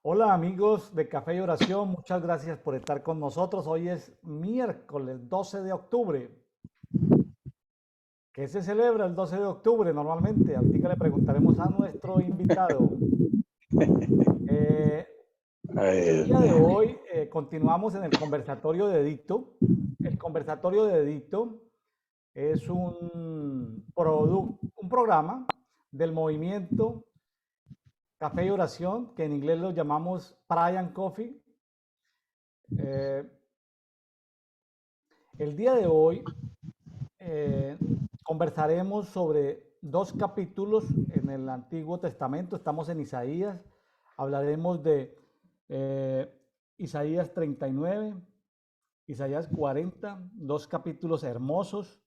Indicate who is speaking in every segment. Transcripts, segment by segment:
Speaker 1: Hola amigos de Café y Oración, muchas gracias por estar con nosotros. Hoy es miércoles 12 de octubre. ¿Qué se celebra el 12 de octubre normalmente? Ahorita le preguntaremos a nuestro invitado. Eh,
Speaker 2: Ay,
Speaker 1: el
Speaker 2: Dios
Speaker 1: día de
Speaker 2: mío.
Speaker 1: hoy continuamos en el conversatorio de Edicto. El conversatorio de Edicto es un programa del movimiento Café y Oración, que en inglés lo llamamos Prayer and Coffee. Eh, el día de hoy eh, conversaremos sobre dos capítulos en el Antiguo Testamento. Estamos en Isaías. Hablaremos de eh, Isaías 39, Isaías 40, dos capítulos hermosos.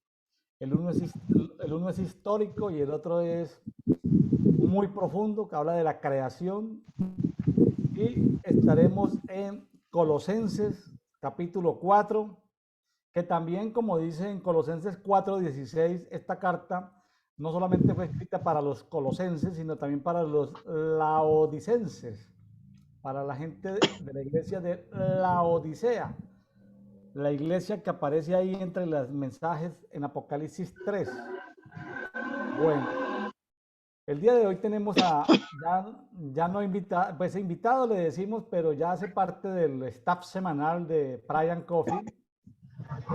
Speaker 1: El uno es histórico y el otro es muy profundo, que habla de la creación. Y estaremos en Colosenses capítulo 4, que también, como dice en Colosenses 4:16, esta carta no solamente fue escrita para los colosenses, sino también para los laodicenses, para la gente de la iglesia de Laodicea, la iglesia que aparece ahí entre los mensajes en Apocalipsis 3. Bueno, el día de hoy tenemos ya no invitado, pues invitado le decimos, pero ya hace parte del staff semanal de Brian Coffee,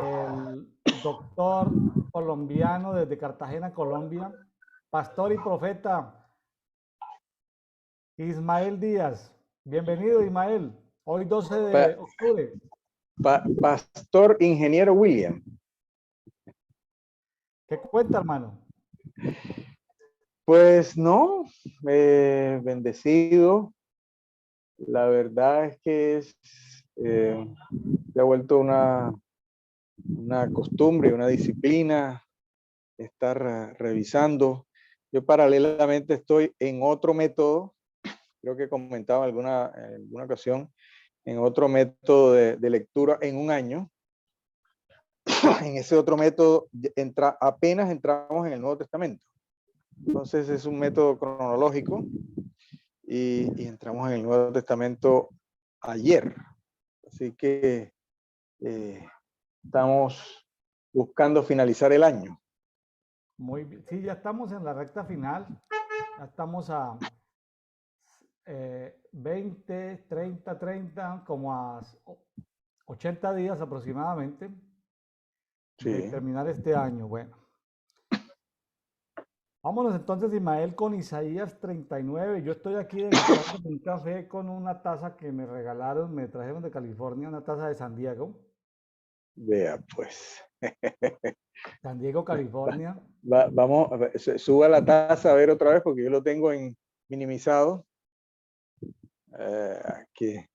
Speaker 1: el doctor colombiano desde Cartagena, Colombia, pastor y profeta Ismael Díaz. Bienvenido, Ismael. Hoy 12
Speaker 2: Pa-
Speaker 1: de octubre.
Speaker 2: Pastor Ingeniero William.
Speaker 1: ¿Qué cuenta, hermano?
Speaker 2: Pues no, bendecido. La verdad es que se ha vuelto una costumbre, una disciplina estar revisando. Yo paralelamente estoy en otro método, creo que comentaba en alguna ocasión, en otro método de lectura en un año. En ese otro método apenas entramos en el Nuevo Testamento. Entonces es un método cronológico y entramos en el Nuevo Testamento ayer. Así que estamos buscando finalizar el año.
Speaker 1: Muy bien. Sí, ya estamos en la recta final. Ya estamos a 20, 30, como a 80 días aproximadamente de
Speaker 2: Sí.
Speaker 1: terminar este año. Bueno, vámonos entonces, Ismael, con Isaías 39. Yo estoy aquí degustando un café con una taza que me regalaron, me trajeron de California, una taza de San Diego.
Speaker 2: Vea, pues.
Speaker 1: San Diego, California.
Speaker 2: Vamos, suba la taza a ver otra vez porque yo lo tengo en minimizado. ¿Qué,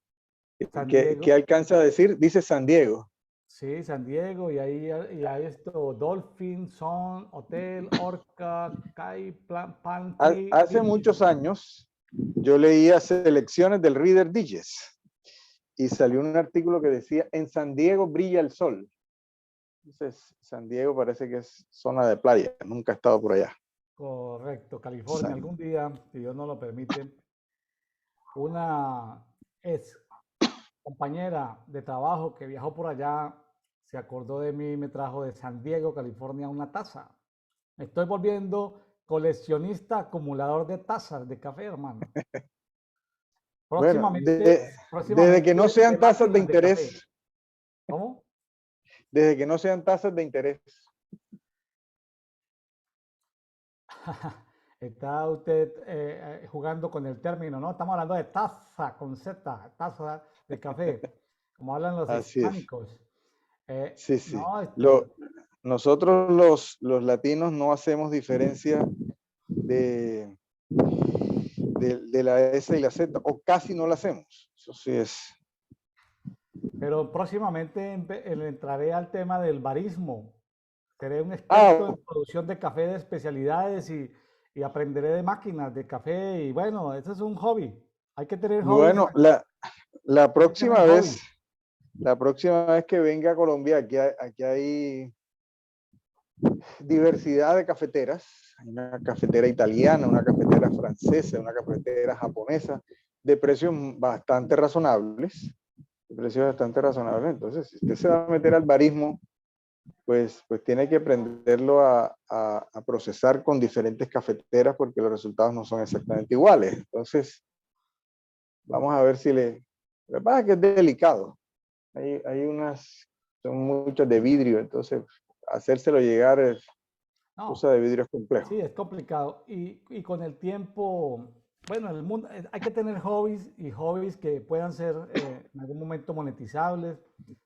Speaker 1: San
Speaker 2: qué
Speaker 1: Diego.
Speaker 2: alcanza a decir? Dice San Diego.
Speaker 1: Sí, San Diego, y hay esto, Dolphin, Sun, Hotel, Orca, Kai, Palm Tree
Speaker 2: Hace
Speaker 1: Beach.
Speaker 2: muchos años yo leía selecciones del Reader Digest y salió un artículo que decía, en San Diego brilla el sol. Entonces, San Diego parece que es zona de playa, nunca he estado por allá.
Speaker 1: Correcto, California. Algún día, si Dios no lo permite, una ex compañera de trabajo que viajó por allá se acordó de mí y me trajo de San Diego, California, una taza. Me estoy volviendo coleccionista, acumulador de tazas de café, hermano.
Speaker 2: Bueno, desde que
Speaker 1: Próximamente
Speaker 2: no
Speaker 1: de
Speaker 2: sean tasas de
Speaker 1: máquinas de café.
Speaker 2: interés,
Speaker 1: ¿Cómo?
Speaker 2: desde que no sean tasas de interés.
Speaker 1: Está usted jugando con el término, ¿no? Estamos hablando de taza con Z, taza de café, como hablan los
Speaker 2: Así es.
Speaker 1: hispánicos.
Speaker 2: Sí, sí.
Speaker 1: No, esto,
Speaker 2: Nosotros los latinos no hacemos diferencia de, de la S y la Z, o casi no la hacemos. Eso sí es.
Speaker 1: pero próximamente entraré al tema del barismo. Seré un experto en
Speaker 2: Ah,
Speaker 1: producción de café de especialidades y aprenderé de máquinas de café. Y bueno, ese es un hobby. Hay que tener hobbies.
Speaker 2: bueno, la
Speaker 1: Hay que tener
Speaker 2: próxima
Speaker 1: hobbies.
Speaker 2: vez, la próxima vez que venga a Colombia, aquí hay diversidad de cafeteras. Hay una cafetera italiana, una cafetera francesa, una cafetera japonesa, de precios bastante razonables. Entonces, si usted se va a meter al barismo, pues tiene que aprenderlo a procesar con diferentes cafeteras porque los resultados no son exactamente iguales. Entonces, vamos a ver si le... Lo que pasa es que es delicado. Hay unas, son muchas de vidrio, entonces hacérselo llegar es cosa
Speaker 1: No,
Speaker 2: de vidrio es complejo.
Speaker 1: sí, es complicado. Y con el tiempo, bueno, el mundo, hay que tener hobbies y hobbies que puedan ser en algún momento monetizables.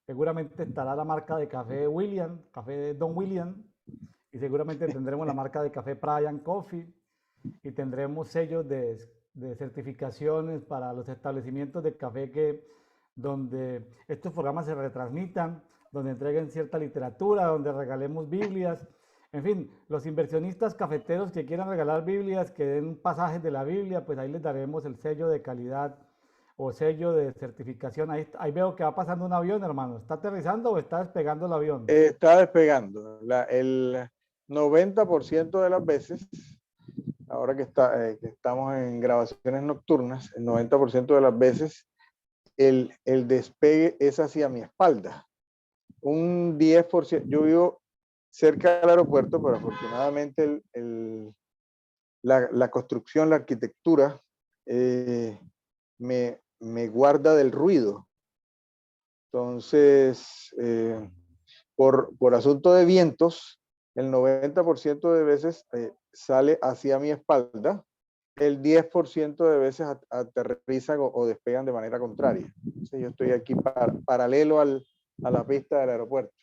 Speaker 1: Seguramente estará la marca de café William, café de Don William, y seguramente tendremos la marca de café Brian Coffee y tendremos sellos de certificaciones para los establecimientos de café que donde estos programas se retransmitan, donde entreguen cierta literatura, donde regalemos Biblias. En fin, los inversionistas cafeteros que quieran regalar Biblias, que den pasajes de la Biblia, pues ahí les daremos el sello de calidad o sello de certificación. Ahí veo que va pasando un avión, hermano. ¿Está aterrizando o está despegando el avión?
Speaker 2: Está despegando. El 90% de las veces, ahora que estamos en grabaciones nocturnas, el 90% de las veces el despegue es hacia mi espalda. Un 10%, yo vivo cerca del aeropuerto, pero afortunadamente la construcción, la arquitectura, me guarda del ruido. Entonces, por asunto de vientos, el 90% de veces sale hacia mi espalda, el 10% de veces aterrizan o despegan de manera contraria. Entonces, yo estoy aquí paralelo a la pista del aeropuerto,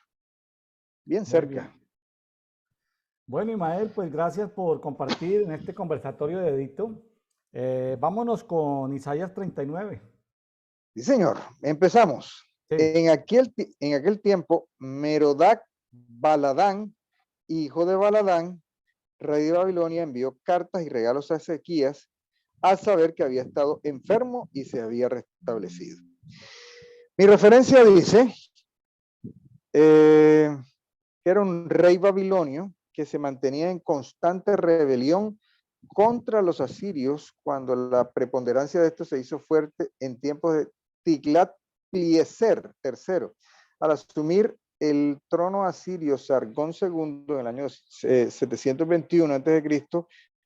Speaker 2: bien
Speaker 1: Muy
Speaker 2: cerca.
Speaker 1: bien. Bueno, Imael, pues gracias por compartir en este conversatorio de Edito. Vámonos con Isaías 39.
Speaker 2: Sí, señor, empezamos.
Speaker 1: Sí,
Speaker 2: En aquel tiempo, Merodac Baladán, hijo de Baladán, rey de Babilonia, envió cartas y regalos a Ezequías al saber que había estado enfermo y se había restablecido. Mi referencia dice que era un rey babilonio que se mantenía en constante rebelión contra los asirios cuando la preponderancia de estos se hizo fuerte en tiempos de Tiglat-Pileser III. Al asumir el trono asirio Sargón II en el año 721 a.C.,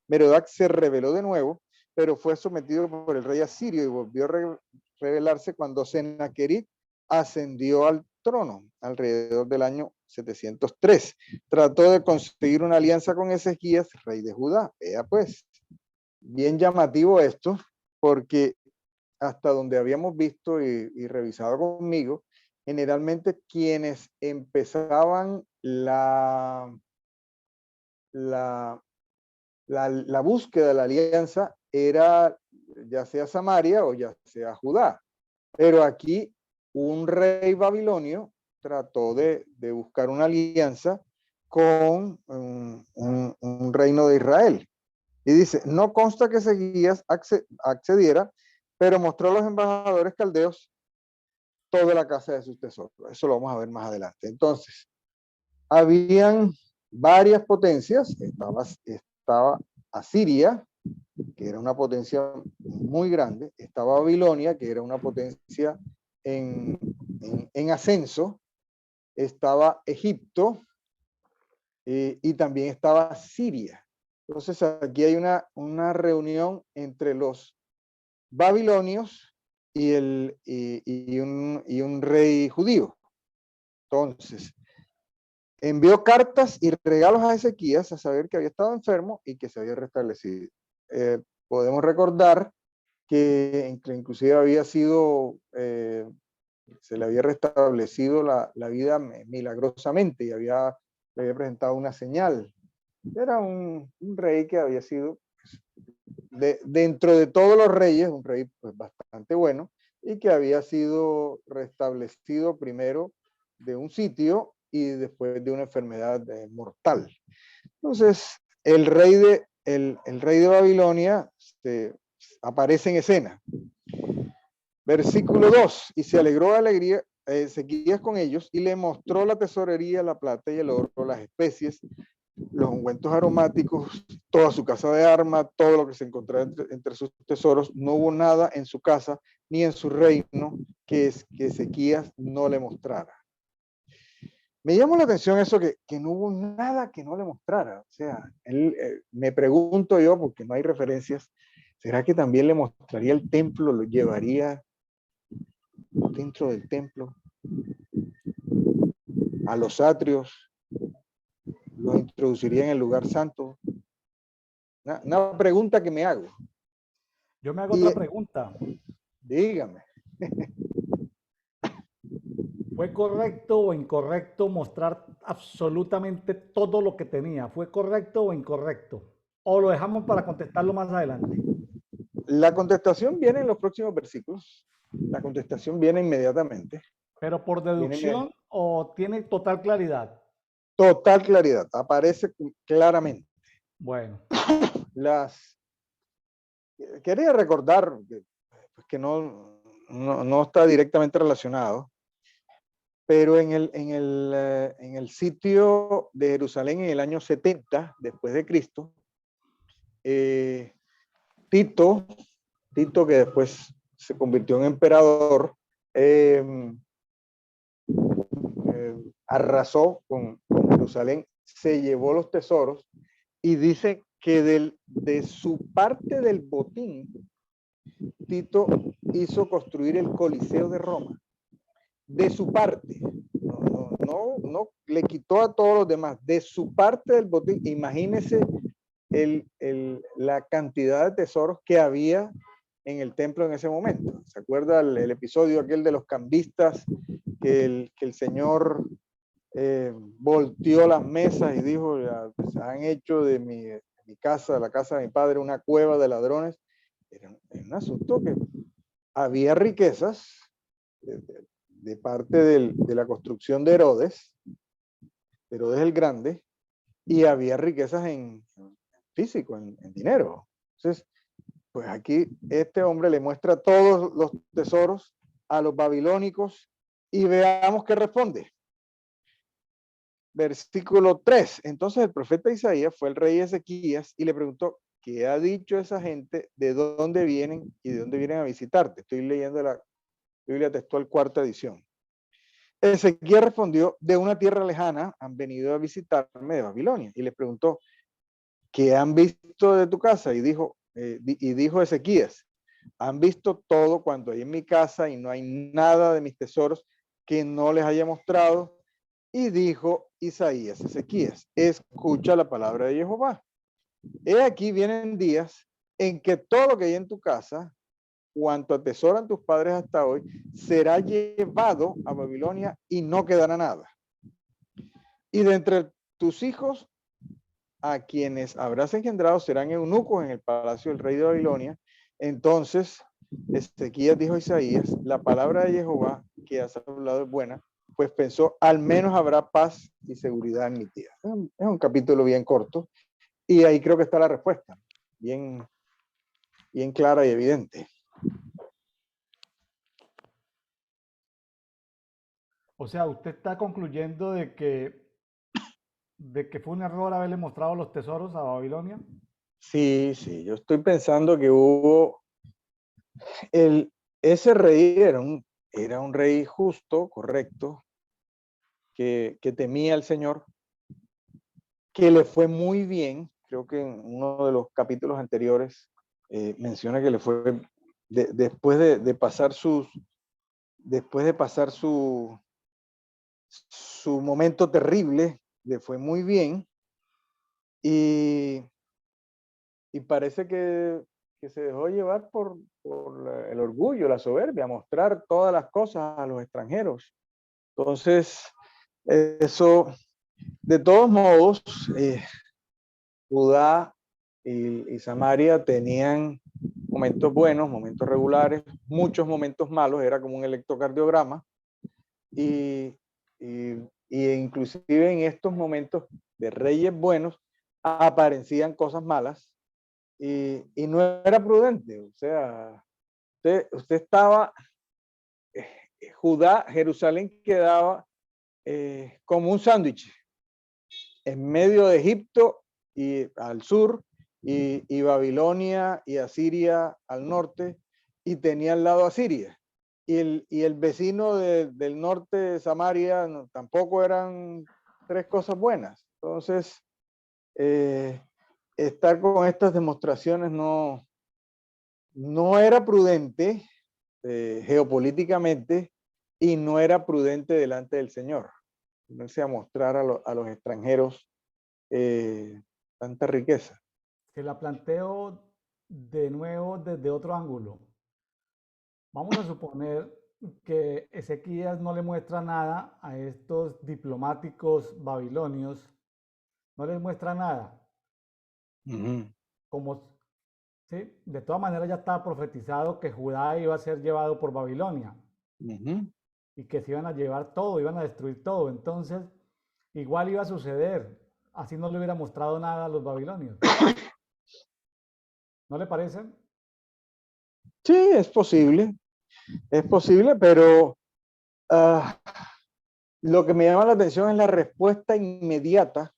Speaker 2: Merodac se rebeló de nuevo, pero fue sometido por el rey asirio y volvió a rebelarse cuando Sennacherib ascendió al trono alrededor del año 703. Trató de conseguir una alianza con Ezequías, rey de Judá. Vea pues, bien llamativo esto, porque hasta donde habíamos visto y revisado conmigo, generalmente quienes empezaban la búsqueda de la alianza era ya sea Samaria o ya sea Judá. Pero aquí un rey babilonio trató de buscar una alianza con un reino de Israel. Y dice, no consta que Ezequías accediera, pero mostró a los embajadores caldeos toda la casa de sus tesoros. Eso lo vamos a ver más adelante. Entonces, habían varias potencias. Estaba Asiria, que era una potencia muy grande. Estaba Babilonia, que era una potencia en ascenso. Estaba Egipto y también estaba Siria. Entonces aquí hay una reunión entre los babilonios y un rey judío. Entonces, envió cartas y regalos a Ezequías a saber que había estado enfermo y que se había restablecido. Podemos recordar que inclusive había sido, se le había restablecido la vida milagrosamente y le había presentado una señal. Era un rey que había sido, dentro de todos los reyes, un rey pues, bastante bueno y que había sido restablecido primero de un sitio y después de una enfermedad mortal. Entonces, el rey de Babilonia aparece en escena. Versículo 2, y se alegró Ezequías con ellos y le mostró la tesorería, la plata y el oro, las especies, los ungüentos aromáticos, toda su casa de armas, todo lo que se encontraba entre sus tesoros. No hubo nada en su casa ni en su reino que Ezequías no le mostrara. Me llamó la atención eso que no hubo nada que no le mostrara. O sea, me pregunto yo, porque no hay referencias, ¿será que también le mostraría el templo, lo llevaría dentro del templo, a los atrios, lo introduciría en el lugar santo? Una pregunta que me hago.
Speaker 1: Yo me hago
Speaker 2: Y
Speaker 1: otra pregunta.
Speaker 2: dígame.
Speaker 1: ¿Fue correcto o incorrecto mostrar absolutamente todo lo que tenía? ¿Fue correcto o incorrecto? ¿O lo dejamos para contestarlo más adelante?
Speaker 2: La contestación viene en los próximos versículos. La contestación viene inmediatamente.
Speaker 1: ¿Pero por deducción o tiene total claridad?
Speaker 2: Total claridad. Aparece claramente.
Speaker 1: Bueno.
Speaker 2: Quería recordar que no está directamente relacionado, pero en el sitio de Jerusalén en el año 70 después de Cristo, Tito, que después se convirtió en emperador, arrasó con Jerusalén, se llevó los tesoros y dice que de su parte del botín, Tito hizo construir el Coliseo de Roma. De su parte, no le quitó a todos los demás, de su parte del botín. Imagínese la cantidad de tesoros que había en el templo en ese momento. ¿Se acuerda el episodio aquel de los cambistas que el Señor volteó las mesas y dijo, se han hecho de mi casa, la casa de mi padre, una cueva de ladrones? Era un asunto que había riquezas de parte de la construcción de Herodes el Grande, y había riquezas en físico, en dinero. Entonces, pues aquí este hombre le muestra todos los tesoros a los babilónicos y veamos qué responde. Versículo 3. Entonces el profeta Isaías fue el rey Ezequías y le preguntó, ¿qué ha dicho esa gente? ¿De dónde vienen y de dónde vienen a visitarte? Estoy leyendo la Biblia textual, cuarta edición. Ezequías respondió, de una tierra lejana han venido a visitarme de Babilonia. Y le preguntó, ¿qué han visto de tu casa? Y dijo Ezequías, han visto todo cuanto hay en mi casa y no hay nada de mis tesoros que no les haya mostrado. Y dijo Isaías, Ezequías, escucha la palabra de Jehová. He aquí vienen días en que todo lo que hay en tu casa, cuanto atesoran tus padres hasta hoy, será llevado a Babilonia y no quedará nada. Y de entre tus hijos, a quienes habrás engendrado serán eunucos en el palacio del rey de Babilonia. Entonces Ezequías dijo a Isaías, la palabra de Jehová que has hablado es buena, pues pensó, al menos habrá paz y seguridad en mi tierra. Es un capítulo bien corto y ahí creo que está la respuesta, bien clara y evidente.
Speaker 1: O sea, usted está concluyendo de que fue un error haberle mostrado los tesoros a Babilonia.
Speaker 2: Sí, yo estoy pensando que hubo ese rey era un rey justo, correcto, que temía al Señor, que le fue muy bien. Creo que en uno de los capítulos anteriores menciona que le fue después de pasar su momento terrible, le fue muy bien y parece que se dejó llevar por el orgullo, la soberbia, mostrar todas las cosas a los extranjeros. Entonces, eso, de todos modos, Judá y Samaria tenían momentos buenos, momentos regulares, muchos momentos malos, era como un electrocardiograma, y inclusive en estos momentos de reyes buenos aparecían cosas malas y no era prudente. O sea, usted estaba Jerusalén quedaba como un sándwich en medio de Egipto y al sur, y Babilonia y Asiria al norte, y tenía al lado a Siria. Y el vecino del norte de Samaria tampoco eran tres cosas buenas. Entonces, estar con estas demostraciones no era prudente geopolíticamente, y no era prudente delante del Señor. Ponerse a mostrar a los extranjeros tanta riqueza.
Speaker 1: Se la planteo de nuevo desde otro ángulo. Vamos a suponer que Ezequías no le muestra nada a estos diplomáticos babilonios, no les muestra nada. Como, ¿sí? De todas maneras ya estaba profetizado que Judá iba a ser llevado por Babilonia y que se iban a llevar todo, iban a destruir todo. Entonces, igual iba a suceder, así no le hubiera mostrado nada a los babilonios. ¿No le parece?
Speaker 2: Sí, es posible, pero lo que me llama la atención es la respuesta inmediata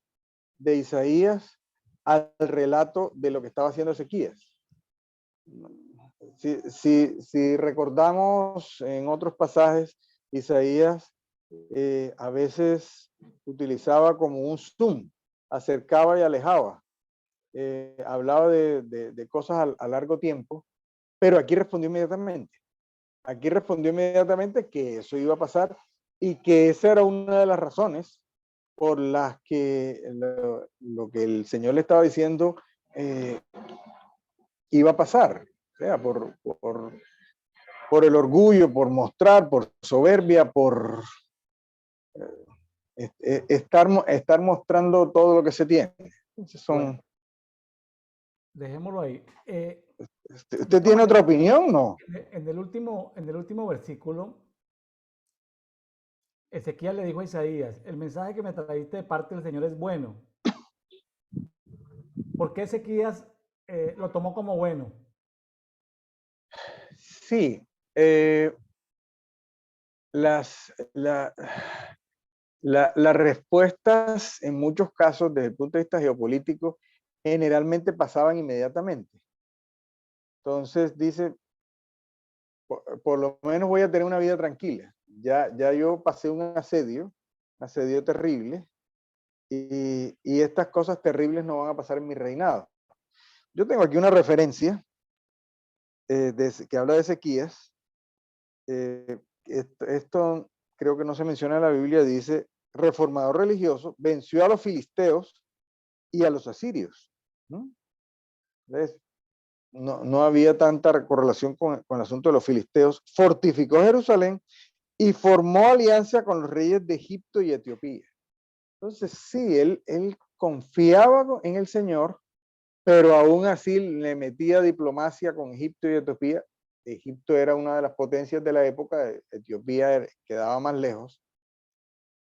Speaker 2: de Isaías al relato de lo que estaba haciendo Ezequías. Si recordamos en otros pasajes, Isaías a veces utilizaba como un zoom, acercaba y alejaba, hablaba de cosas a largo tiempo, pero aquí respondió inmediatamente. Aquí respondió inmediatamente que eso iba a pasar y que esa era una de las razones por las que lo que el Señor le estaba diciendo iba a pasar. O sea, por el orgullo, por mostrar, por soberbia, por estar mostrando todo lo que se tiene. Entonces
Speaker 1: Bueno, dejémoslo ahí.
Speaker 2: ¿Usted tiene otra opinión? No.
Speaker 1: En el último versículo, Ezequiel le dijo a Isaías, el mensaje que me trajiste de parte del Señor es bueno. ¿Por qué Ezequías lo tomó como bueno?
Speaker 2: Sí. Las respuestas en muchos casos desde el punto de vista geopolítico generalmente pasaban inmediatamente. Entonces dice, por lo menos voy a tener una vida tranquila. Ya yo pasé un asedio terrible, y estas cosas terribles no van a pasar en mi reinado. Yo tengo aquí una referencia que habla de Ezequías. Esto creo que no se menciona en la Biblia. Dice, reformador religioso, venció a los filisteos y a los asirios. ¿Ves? No había tanta correlación con el asunto de los filisteos. Fortificó Jerusalén y formó alianza con los reyes de Egipto y Etiopía. Entonces, sí, él confiaba en el Señor, pero aún así le metía diplomacia con Egipto y Etiopía. Egipto era una de las potencias de la época, Etiopía quedaba más lejos.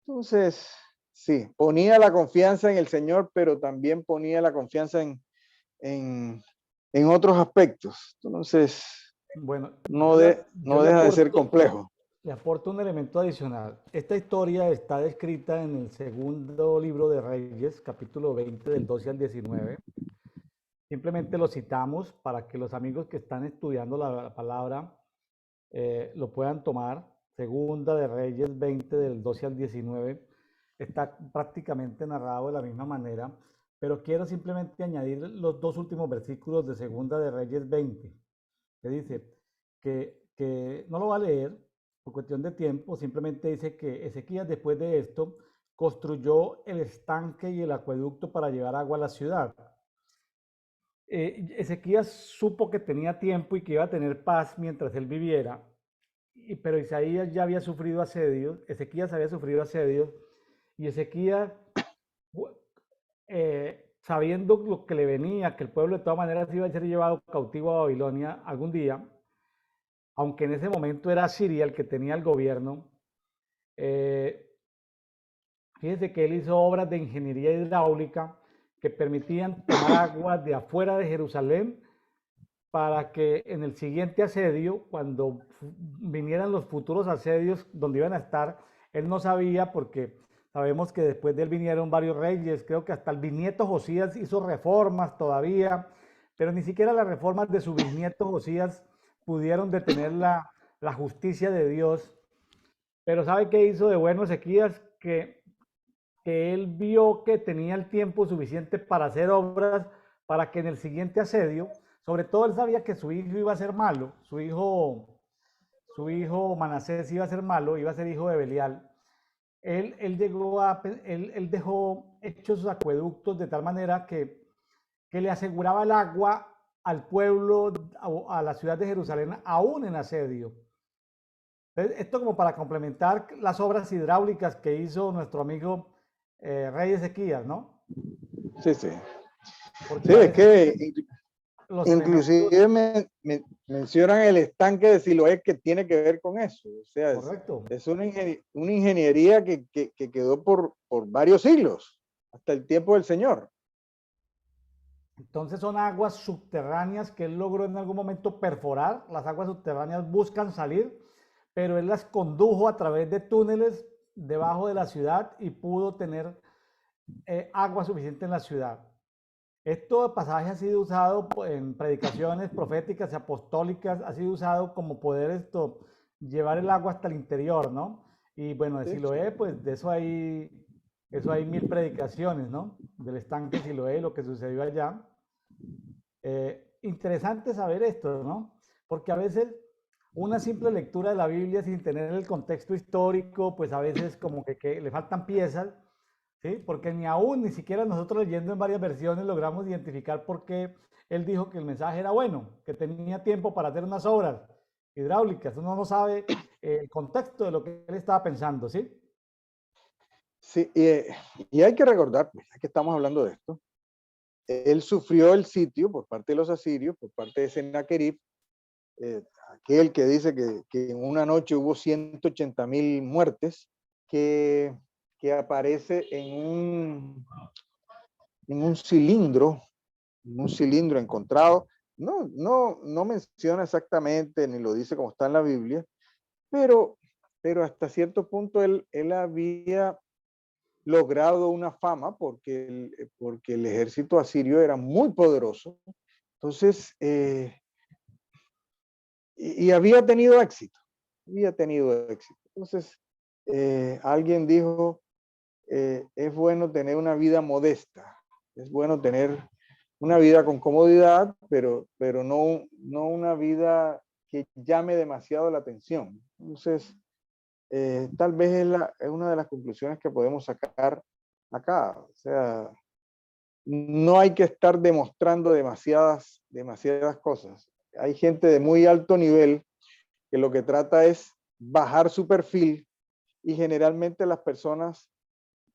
Speaker 2: Entonces, sí, ponía la confianza en el Señor, pero también ponía la confianza en otros aspectos. Entonces,
Speaker 1: Bueno,
Speaker 2: no
Speaker 1: yo
Speaker 2: deja de ser complejo.
Speaker 1: le aporto un elemento adicional. Esta historia está descrita en el segundo libro de Reyes, capítulo 20, del 12 al 19. Simplemente lo citamos para que los amigos que están estudiando la palabra lo puedan tomar. Segunda de Reyes 20, del 12 al 19. Está prácticamente narrado de la misma manera, pero quiero simplemente añadir los dos últimos versículos de Segunda de Reyes 20, que dice que no lo va a leer por cuestión de tiempo, simplemente dice que Ezequías después de esto construyó el estanque y el acueducto para llevar agua a la ciudad. Ezequías supo que tenía tiempo y que iba a tener paz mientras él viviera, pero Isaías ya había sufrido asedios, Ezequías había sufrido asedios, y Ezequías, sabiendo lo que le venía, que el pueblo de todas maneras iba a ser llevado cautivo a Babilonia algún día, aunque en ese momento era Siria el que tenía el gobierno, fíjese que él hizo obras de ingeniería hidráulica que permitían tomar agua de afuera de Jerusalén para que en el siguiente asedio, cuando vinieran los futuros asedios donde iban a estar, él no sabía porque sabemos que después de él vinieron varios reyes, creo que hasta el bisnieto Josías hizo reformas todavía, pero ni siquiera las reformas de su bisnieto Josías pudieron detener la justicia de Dios. Pero ¿sabe qué hizo de bueno Ezequías? Que él vio que tenía el tiempo suficiente para hacer obras para que en el siguiente asedio, sobre todo él sabía que su hijo iba a ser malo, su hijo Manasés iba a ser malo, iba a ser hijo de Belial. Él dejó hechos sus acueductos de tal manera que le aseguraba el agua al pueblo, a la ciudad de Jerusalén, aún en asedio. Entonces, esto como para complementar las obras hidráulicas que hizo nuestro amigo Rey Ezequías, ¿no?
Speaker 2: Sí, sí.
Speaker 1: Porque
Speaker 2: Sí,
Speaker 1: a
Speaker 2: es
Speaker 1: veces
Speaker 2: que
Speaker 1: los enemigos,
Speaker 2: inclusive mencionan el estanque de Siloé que tiene que ver con eso. O sea,
Speaker 1: correcto.
Speaker 2: es una ingeniería que quedó por varios siglos, hasta el tiempo del Señor.
Speaker 1: Entonces son aguas subterráneas que él logró en algún momento perforar. Las aguas subterráneas buscan salir, pero él las condujo a través de túneles debajo de la ciudad y pudo tener agua suficiente en la ciudad. Este pasaje ha sido usado en predicaciones proféticas y apostólicas, ha sido usado como poder llevar el agua hasta el interior, ¿no? Y bueno, de
Speaker 2: Sí,
Speaker 1: Siloé, pues de eso hay mil predicaciones, ¿no? Del estanque Siloé, lo que sucedió allá. Interesante saber esto, ¿no? Porque a veces una simple lectura de la Biblia sin tener el contexto histórico, pues a veces como que le faltan piezas, ¿sí? Porque ni siquiera nosotros leyendo en varias versiones logramos identificar por qué él dijo que el mensaje era bueno, que tenía tiempo para hacer unas obras hidráulicas. Uno no sabe el contexto de lo que él estaba pensando, ¿sí?
Speaker 2: sí, y hay que recordar, pues, ya que estamos hablando de esto, él sufrió el sitio por parte de los asirios, por parte de Sennacherib, aquel que dice que en una noche hubo 180.000 muertes, que, que aparece en un cilindro encontrado. No menciona exactamente ni lo dice como está en la Biblia, pero, pero hasta cierto punto él había logrado una fama porque el ejército asirio era muy poderoso. Entonces, y había tenido éxito, Entonces, alguien dijo, es bueno tener una vida modesta, es bueno tener una vida con comodidad, pero no una vida que llame demasiado la atención. Entonces, tal vez es una de las conclusiones que podemos sacar acá. O sea, no hay que estar demostrando demasiadas cosas. Hay gente de muy alto nivel que lo que trata es bajar su perfil y generalmente las personas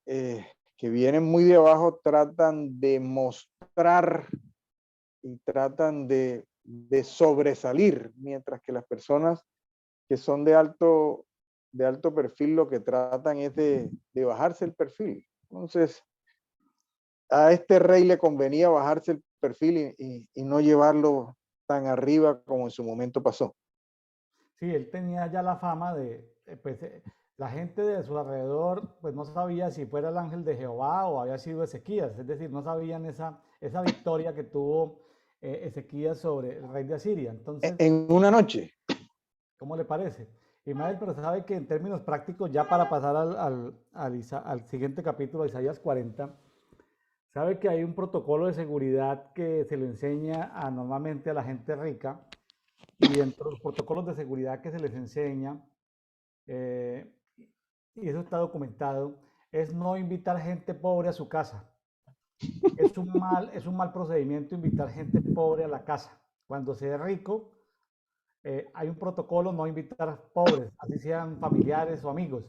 Speaker 2: que vienen muy de abajo tratan de mostrar y tratan de sobresalir, mientras que las personas que son de alto perfil lo que tratan es de bajarse el perfil. Entonces, a este rey le convenía bajarse el perfil y no llevarlo tan arriba como en su momento pasó.
Speaker 1: Sí, él tenía ya la fama la gente de su alrededor, pues no sabía si fuera el ángel de Jehová o había sido Ezequías, es decir, no sabían esa victoria que tuvo Ezequías sobre el rey de Asiria. Entonces,
Speaker 2: En una noche.
Speaker 1: ¿cómo le parece? Ismael, pero sabe que en términos prácticos, ya para pasar al siguiente capítulo, Isaías 40, sabe que hay un protocolo de seguridad que se le enseña normalmente a la gente rica, y dentro de los protocolos de seguridad que se les enseña, eh, y eso está documentado, es no invitar gente pobre a su casa. Es un mal procedimiento invitar gente pobre a la casa. Cuando se es rico, hay un protocolo no invitar pobres, así sean familiares o amigos,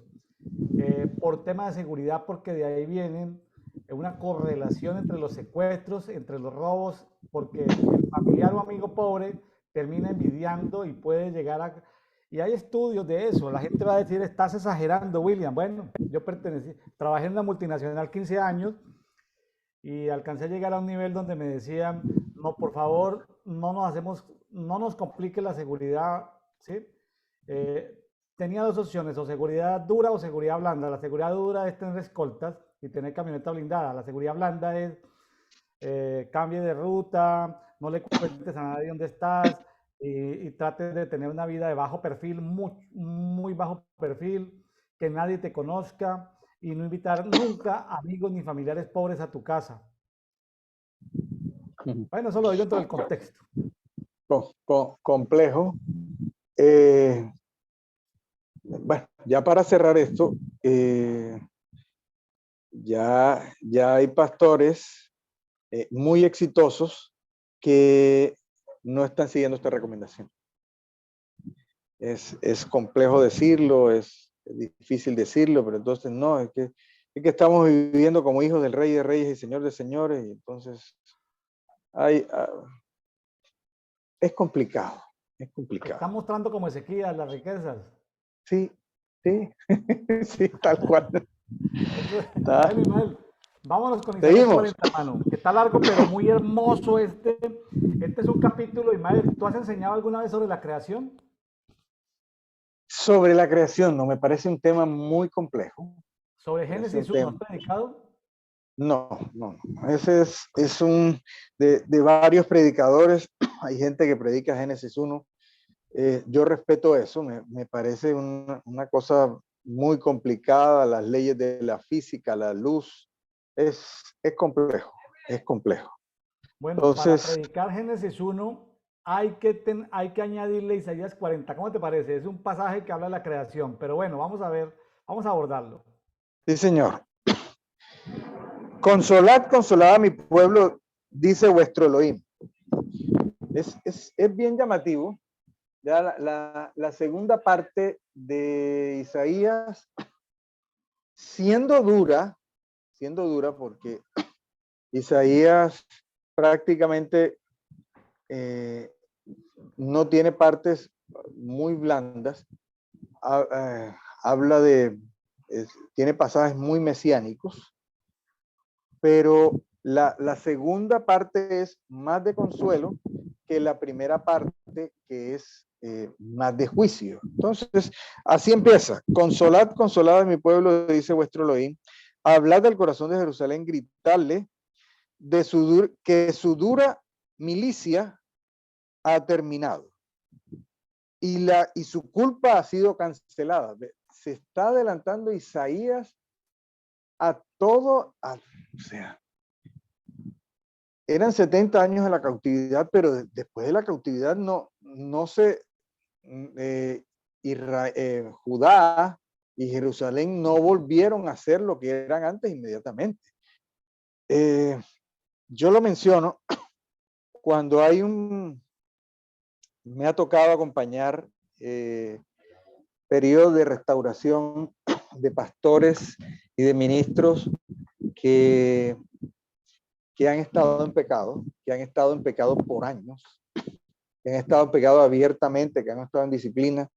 Speaker 1: por tema de seguridad, porque de ahí vienen una correlación entre los secuestros, entre los robos, porque el familiar o amigo pobre termina envidiando y puede llegar a... Y hay estudios de eso. La gente va a decir, estás exagerando, William. Bueno, yo trabajé en una multinacional 15 años y alcancé a llegar a un nivel donde me decían, no, por favor, no nos complique la seguridad, ¿sí? Eh, Tenía dos opciones, o seguridad dura o seguridad blanda. La seguridad dura es tener escoltas y tener camioneta blindada. La seguridad blanda es cambie de ruta, no le cuentes a nadie dónde estás y trate de tener una vida de bajo perfil, muy, muy bajo perfil, que nadie te conozca y no invitar nunca amigos ni familiares pobres a tu casa. Bueno, eso lo digo dentro del contexto.
Speaker 2: Complejo. Eh, bueno, ya para cerrar esto, ya hay pastores muy exitosos que no están siguiendo esta recomendación. Es complejo decirlo, es difícil decirlo, pero entonces no, es que estamos viviendo como hijos del Rey de Reyes y Señor de Señores, y entonces es complicado, es complicado.
Speaker 1: Está mostrando como Ezequías las riquezas.
Speaker 2: Sí, sí, sí, tal cual.
Speaker 1: Bueno, Ismael, vámonos con Isaías
Speaker 2: Seguimos.
Speaker 1: 40, hermano, que está largo, pero muy hermoso este. Este es un capítulo, Ismael. ¿Tú has enseñado alguna vez sobre la creación?
Speaker 2: Sobre la creación, no, me parece un tema muy complejo.
Speaker 1: Sobre
Speaker 2: Parece un
Speaker 1: Génesis 1,
Speaker 2: tema.
Speaker 1: ¿has predicado?
Speaker 2: No, no, no. Ese es un de varios predicadores. Hay gente que predica Génesis 1. Yo respeto eso, me parece una cosa muy complicada, las leyes de la física, la luz, es complejo, es complejo.
Speaker 1: Bueno, para
Speaker 2: Entonces,
Speaker 1: predicar Génesis 1 hay que añadirle Isaías 40. ¿Cómo te parece? Es un pasaje que habla de la creación, pero bueno, vamos a ver, vamos a abordarlo.
Speaker 2: sí, señor. Consolad, consolad a mi pueblo, dice vuestro Elohim. Es bien llamativo. Ya la segunda parte de Isaías, siendo dura porque Isaías prácticamente no tiene partes muy blandas, habla tiene pasajes muy mesiánicos, pero la segunda parte es más de consuelo que la primera parte, que es más de juicio. Entonces, así empieza. Consolad, consolad a mi pueblo, dice vuestro Elohim. Hablad del corazón de Jerusalén, gritadle que su dura milicia ha terminado y su culpa ha sido cancelada. Se está adelantando Isaías a todo, o sea, eran 70 años de la cautividad, pero después de la cautividad no se, Judá y Jerusalén no volvieron a ser lo que eran antes inmediatamente. Yo lo menciono cuando me ha tocado acompañar periodos de restauración de pastores y de ministros que han estado en pecado por años, que han estado en pecado abiertamente, que han estado en disciplina.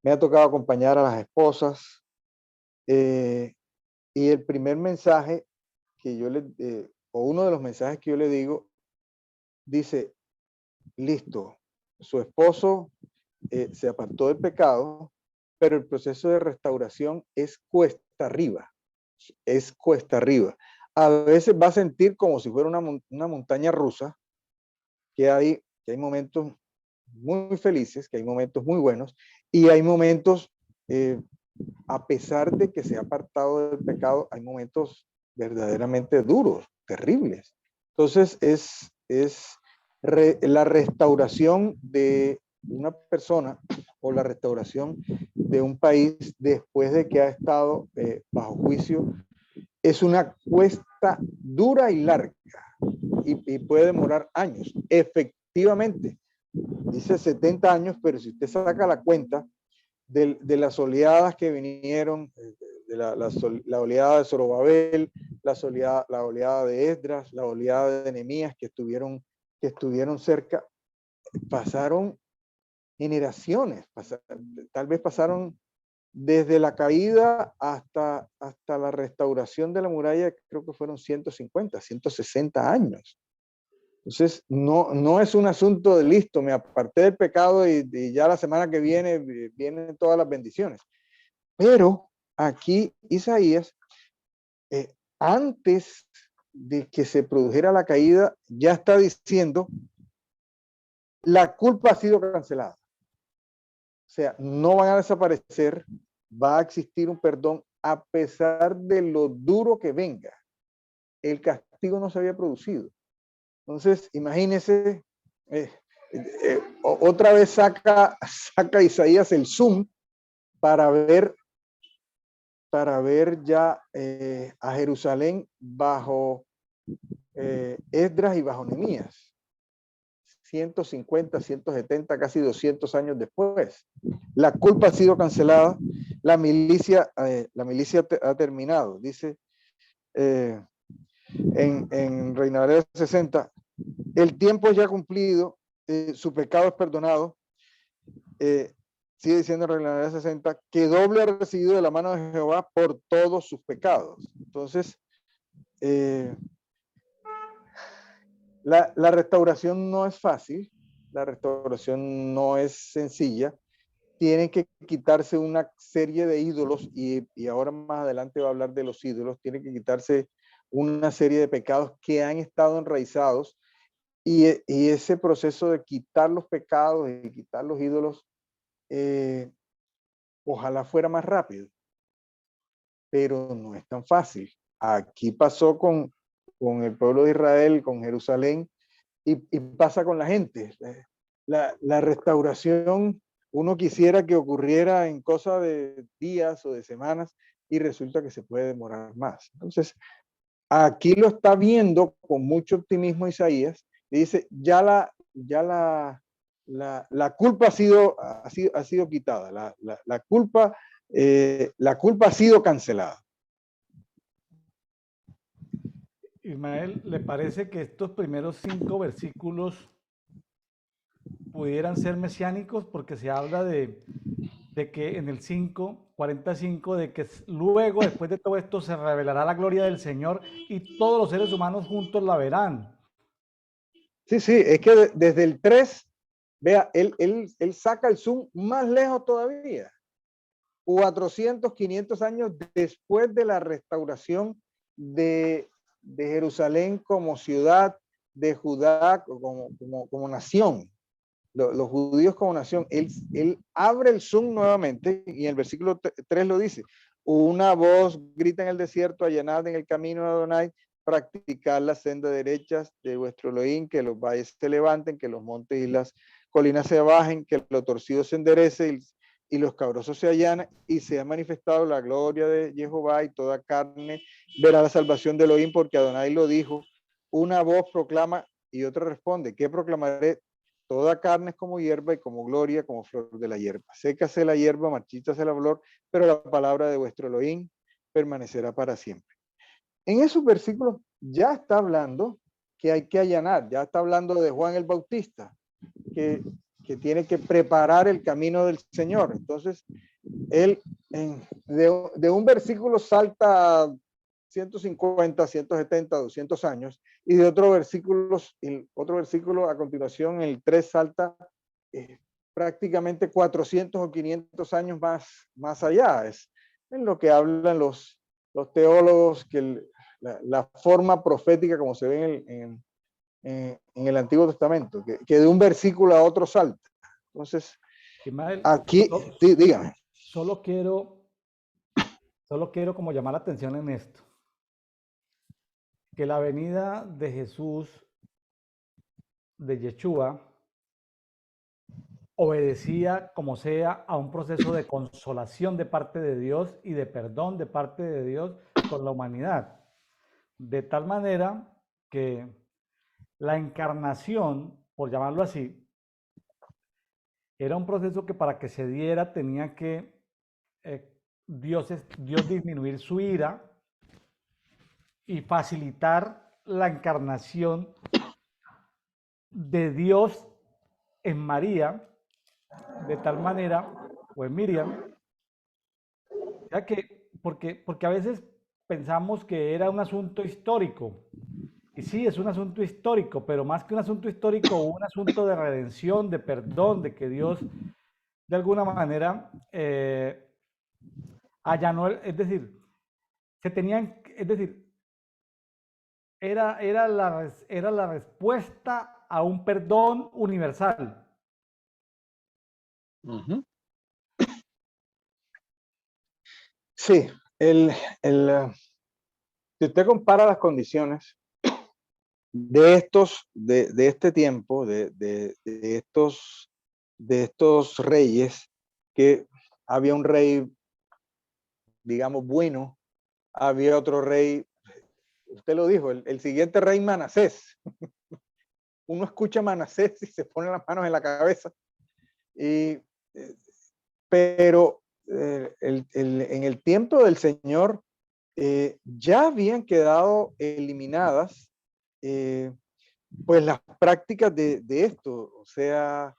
Speaker 2: Me ha tocado acompañar a las esposas y el primer mensaje que o uno de los mensajes que yo le digo, dice, listo, su esposo se apartó del pecado, pero el proceso de restauración es cuesta arriba, es cuesta arriba. A veces va a sentir como si fuera una montaña rusa, que hay momentos muy felices, que hay momentos muy buenos, y hay momentos, a pesar de que se ha apartado del pecado, hay momentos verdaderamente duros, terribles. Entonces, la restauración de una persona o la restauración de un país después de que ha estado bajo juicio es una cuesta dura y larga y puede demorar años. Efectivamente, dice 70 años, pero si usted saca la cuenta de las oleadas que vinieron, de la oleada de Zorobabel, la oleada de Esdras, la oleada de Nehemías que estuvieron cerca, pasaron generaciones, tal vez pasaron desde la caída hasta la restauración de la muralla, creo que fueron 150, 160 años. Entonces, no es un asunto de listo, me aparté del pecado y ya la semana que viene vienen todas las bendiciones. Pero aquí Isaías, antes de que se produjera la caída, ya está diciendo, la culpa ha sido cancelada. O sea, no van a desaparecer, va a existir un perdón a pesar de lo duro que venga. El castigo no se había producido. Entonces, imagínense, otra vez saca Isaías el zoom para ver ya a Jerusalén bajo Esdras y bajo Nehemías. 150, 170, casi 200 años después. La culpa ha sido cancelada, la milicia ha terminado. Dice en Reina Valera 60, el tiempo es ya cumplido, su pecado es perdonado. Sigue diciendo en Reina Valera 60, que doble ha recibido de la mano de Jehová por todos sus pecados. Entonces, la restauración no es fácil, la restauración no es sencilla. Tienen que quitarse una serie de ídolos y ahora más adelante va a hablar de los ídolos. Tienen que quitarse una serie de pecados que han estado enraizados y ese proceso de quitar los pecados y quitar los ídolos, ojalá fuera más rápido, pero no es tan fácil. Aquí pasó con el pueblo de Israel, con Jerusalén, y pasa con la gente. La restauración, uno quisiera que ocurriera en cosa de días o de semanas, y resulta que se puede demorar más. Entonces, aquí lo está viendo con mucho optimismo Isaías, y dice, ya la culpa ha sido quitada, la culpa ha sido cancelada.
Speaker 1: Ismael, ¿le parece que estos primeros 5 versículos pudieran ser mesiánicos? Porque se habla de que en el 5:45, de que luego, después de todo esto, se revelará la gloria del Señor y todos los seres humanos juntos la verán.
Speaker 2: Sí, es que desde el 3, vea, él saca el zoom más lejos todavía. 400, 500 años después de la restauración de Jerusalén como ciudad, de Judá como nación, los judíos como nación. Él abre el zoom nuevamente y en el versículo 3 lo dice, una voz grita en el desierto, allanad en el camino de Adonai, practicar las sendas derechas de vuestro Elohim, que los valles se levanten, que los montes y las colinas se bajen, que lo torcido se enderece y los cabrosos se allanan, y se ha manifestado la gloria de Jehová, y toda carne verá la salvación de Elohim, porque Adonai lo dijo. Una voz proclama y otra responde, ¿qué proclamaré? Toda carne es como hierba y como gloria, como flor de la hierba. Sécase la hierba, marchítase la flor, pero la palabra de vuestro Elohim permanecerá para siempre. En esos versículos ya está hablando que hay que allanar, ya está hablando de Juan el Bautista, que tiene que preparar el camino del Señor. Entonces, él de un versículo salta 150, 170, 200 años, y de otro versículo a continuación, el 3 salta prácticamente 400 o 500 años más allá. Es en lo que hablan los teólogos, que la forma profética como se ve en el Antiguo Testamento, que de un versículo a otro salta. Entonces,
Speaker 1: Ismael,
Speaker 2: aquí, sí, dígame.
Speaker 1: Solo quiero como llamar la atención en esto, que la venida de Jesús, de Yeshua, obedecía como sea a un proceso de consolación de parte de Dios y de perdón de parte de Dios con la humanidad. De tal manera que la encarnación, por llamarlo así, era un proceso que para que se diera tenía que Dios disminuir su ira y facilitar la encarnación de Dios en María, de tal manera, o en Miriam, ya que, porque a veces pensamos que era un asunto histórico, Y sí, es un asunto histórico, pero más que un asunto histórico, un asunto de redención, de perdón, de que Dios de alguna manera allanó, es decir, se tenían, es decir, era la respuesta a un perdón universal.
Speaker 2: Ujú. Sí, el, si usted compara las condiciones de este tiempo, de estos reyes, que había un rey, digamos, bueno, había otro rey, usted lo dijo, el siguiente rey Manasés. Uno escucha Manasés y se pone las manos en la cabeza. Y, pero en el tiempo del Señor ya habían quedado eliminadas eh, pues las prácticas de esto, o sea,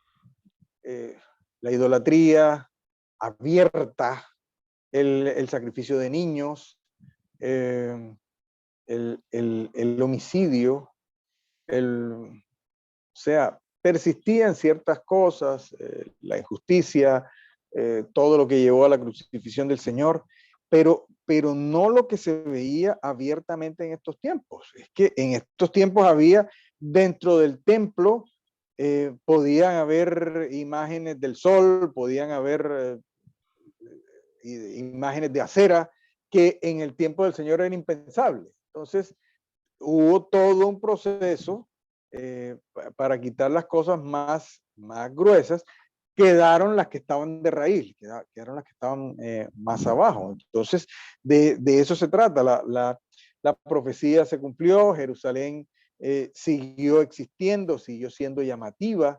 Speaker 2: la idolatría abierta, el sacrificio de niños, eh, el homicidio, o sea, persistían ciertas cosas, la injusticia, todo lo que llevó a la crucifixión del Señor, pero no lo que se veía abiertamente en estos tiempos. Es que en estos tiempos había dentro del templo, podían haber imágenes del sol, podían haber imágenes de acera, que en el tiempo del Señor era impensable. Entonces, hubo todo un proceso para quitar las cosas más gruesas. Quedaron las que estaban de raíz, quedaron las que estaban más abajo. Entonces, de eso se trata. La profecía se cumplió, Jerusalén siguió existiendo, siguió siendo llamativa.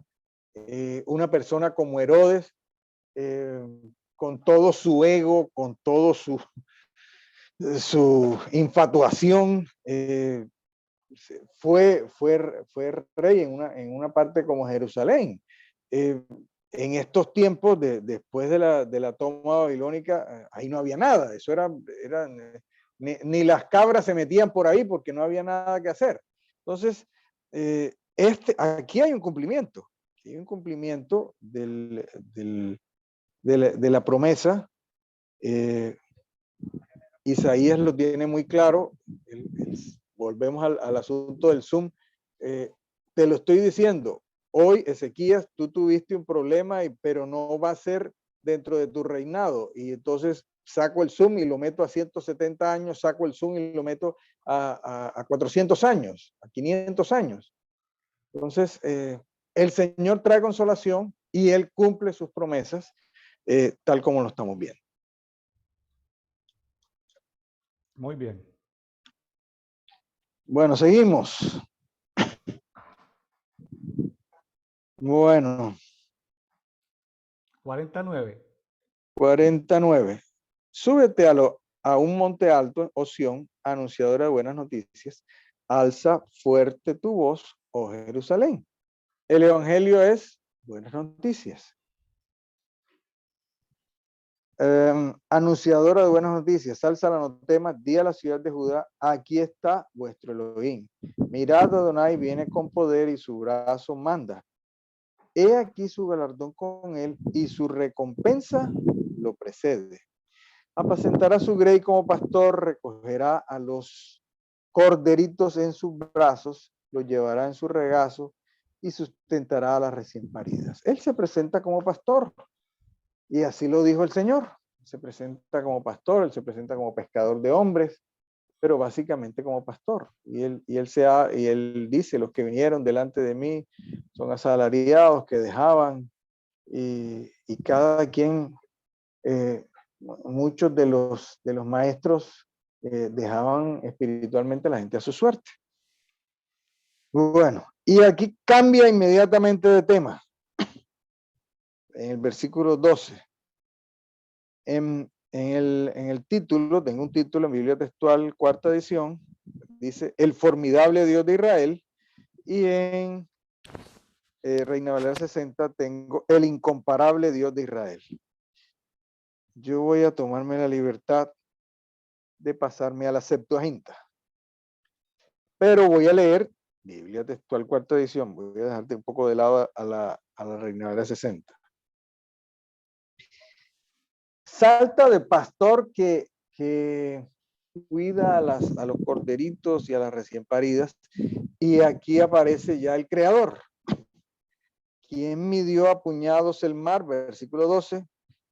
Speaker 2: Una persona como Herodes, eh, con todo su ego, con todo su infatuación, fue rey en una parte como Jerusalén. En estos tiempos, después de la toma babilónica, ahí no había nada. Eso era ni las cabras se metían por ahí porque no había nada que hacer. Entonces, aquí hay un cumplimiento. Aquí hay un cumplimiento de la promesa. Eh, Isaías lo tiene muy claro. Volvemos al asunto del Zoom. Te lo estoy diciendo. Hoy, Ezequías, tú tuviste un problema, pero no va a ser dentro de tu reinado. Y entonces saco el Zoom y lo meto a 170 años, saco el Zoom y lo meto a 400 años, a 500 años. Entonces, el Señor trae consolación y Él cumple sus promesas tal como lo estamos viendo.
Speaker 1: Muy bien.
Speaker 2: Bueno, seguimos. Bueno,
Speaker 1: 49.
Speaker 2: 49. Súbete a un monte alto, oh Sión, anunciadora de buenas noticias. Alza fuerte tu voz, oh Jerusalén. El evangelio es buenas noticias. Anunciadora de buenas noticias, alza la anatema, di a la ciudad de Judá, aquí está vuestro Elohim. Mirad, Adonai viene con poder y su brazo manda. He aquí su galardón con él y su recompensa lo precede. Apacentará su grey como pastor, recogerá a los corderitos en sus brazos, los llevará en su regazo y sustentará a las recién paridas. Él se presenta como pastor y así lo dijo el Señor. Se presenta como pastor, él se presenta como pescador de hombres, pero básicamente como pastor. Y él dice, los que vinieron delante de mí son asalariados que dejaban y cada quien, muchos de los maestros dejaban espiritualmente a la gente a su suerte. Bueno, y aquí cambia inmediatamente de tema. En el versículo 12. En el título, tengo un título en Biblia Textual, cuarta edición, dice El formidable Dios de Israel, y en Reina Valera 60 tengo El incomparable Dios de Israel. Yo voy a tomarme la libertad de pasarme a la Septuaginta. Pero voy a leer Biblia Textual Cuarta Edición. Voy a dejarte un poco de lado a la Reina Valera 60. Salta de pastor que cuida a los corderitos y a las recién paridas. Y aquí aparece ya el Creador. ¿Quién midió a puñados el mar? Versículo 12.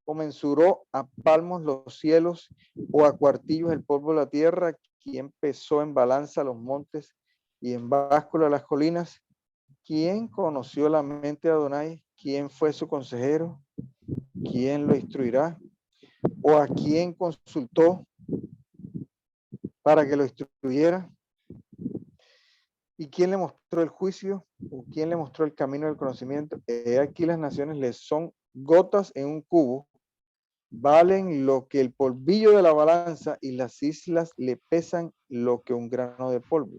Speaker 2: ¿O mensuró a palmos los cielos o a cuartillos el polvo de la tierra? ¿Quién pesó en balanza los montes y en báscula las colinas? ¿Quién conoció la mente de Adonai? ¿Quién fue su consejero? ¿Quién lo instruirá? ¿O a quién consultó para que lo instruyera? ¿Y quién le mostró el juicio? ¿O quién le mostró el camino del conocimiento? Aquí las naciones les son gotas en un cubo, valen lo que el polvillo de la balanza, y las islas le pesan lo que un grano de polvo.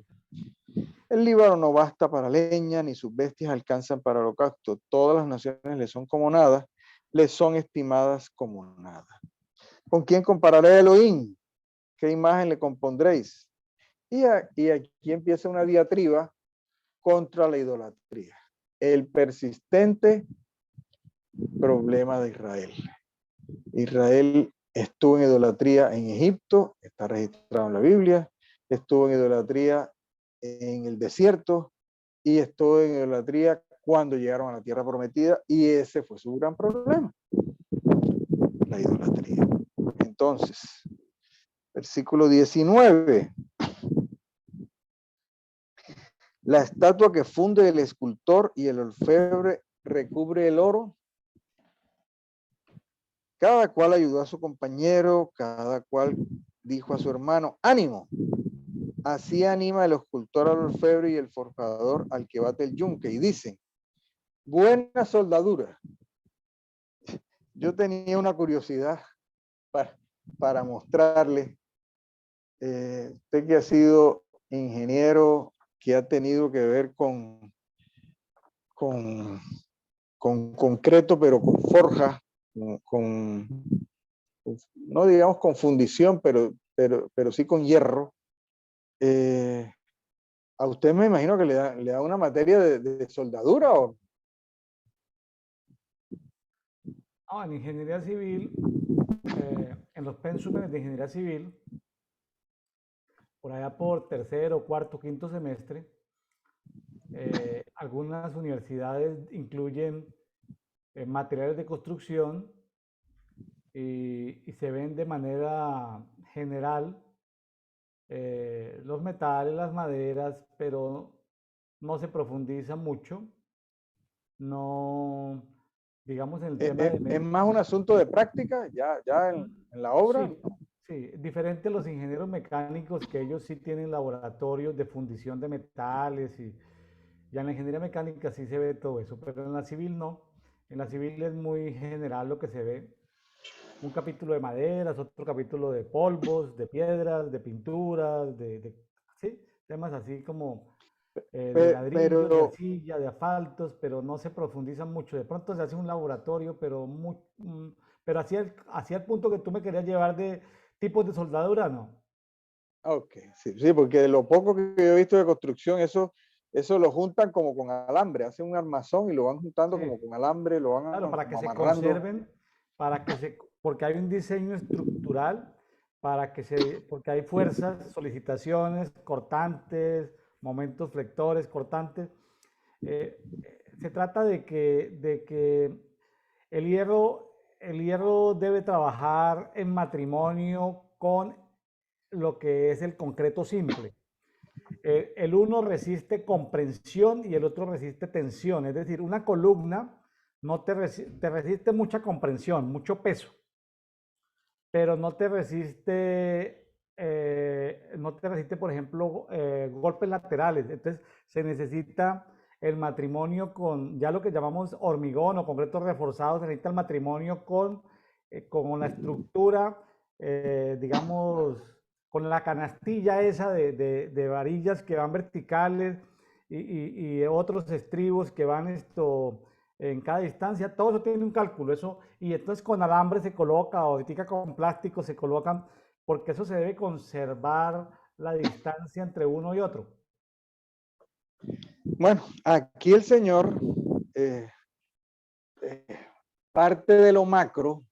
Speaker 2: El Líbano no basta para leña, ni sus bestias alcanzan para holocausto. Todas las naciones le son como nada, le son estimadas como nada. ¿Con quién compararé a Elohim? ¿Qué imagen le compondréis? Y aquí empieza una diatriba contra la idolatría. El persistente problema de Israel. Israel estuvo en idolatría en Egipto, está registrado en la Biblia, estuvo en idolatría en el desierto y estuvo en idolatría cuando llegaron a la tierra prometida, y ese fue su gran problema, la idolatría. Entonces, versículo 19. La estatua que funde el escultor y el orfebre recubre el oro. Cada cual ayudó a su compañero, cada cual dijo a su hermano, ánimo. Así anima el escultor al orfebre y el forjador al que bate el yunque. Y dicen, buena soldadura. Yo tenía una curiosidad para mostrarle. Usted que ha sido ingeniero, que ha tenido que ver con concreto, pero con forja, no digamos con fundición, pero sí con hierro. A usted me imagino que le da una materia de soldadura, ¿o?
Speaker 1: No, en ingeniería civil, en los pensúmenes de ingeniería civil, por allá por tercero, cuarto, quinto semestre, algunas universidades incluyen materiales de construcción y se ven de manera general los metales, las maderas, pero no se profundiza mucho. No, digamos, en el tema
Speaker 2: Es más un asunto de práctica, ya en la obra.
Speaker 1: Sí, sí, diferente a los ingenieros mecánicos, que ellos sí tienen laboratorios de fundición de metales, y ya en la ingeniería mecánica sí se ve todo eso, pero en la civil no. En la civil es muy general lo que se ve. Un capítulo de maderas, otro capítulo de polvos, de piedras, de pinturas, sí, temas así como de ladrillos, de
Speaker 2: Pero
Speaker 1: arcilla, de asfaltos, pero no se profundiza mucho. De pronto se hace un laboratorio, pero hacia el punto que tú me querías llevar de tipos de soldadura, no.
Speaker 2: ok, sí, porque de lo poco que yo he visto de construcción, eso lo juntan como con alambre, hacen un armazón y lo van juntando
Speaker 1: Sí,
Speaker 2: como con alambre, lo
Speaker 1: claro,
Speaker 2: van
Speaker 1: para que
Speaker 2: como
Speaker 1: se
Speaker 2: amarrando.
Speaker 1: conserven, porque hay un diseño estructural, porque hay fuerzas, solicitaciones, cortantes, momentos flectores, cortantes. Se trata de que el hierro debe trabajar en matrimonio con lo que es el concreto simple. El uno resiste comprensión y el otro resiste tensión. Es decir, una columna no te resiste mucha comprensión, mucho peso, pero no te resiste, por ejemplo, golpes laterales. Entonces, se necesita el matrimonio con, ya lo que llamamos hormigón o concreto reforzado, se necesita el matrimonio con la estructura, digamos, con la canastilla esa de varillas que van verticales y otros estribos que van en cada distancia. Todo eso tiene un cálculo, eso, y entonces con alambre se coloca, o ahorita con plástico se colocan, porque eso se debe conservar la distancia entre uno y otro.
Speaker 2: Bueno, aquí el Señor parte de lo macro,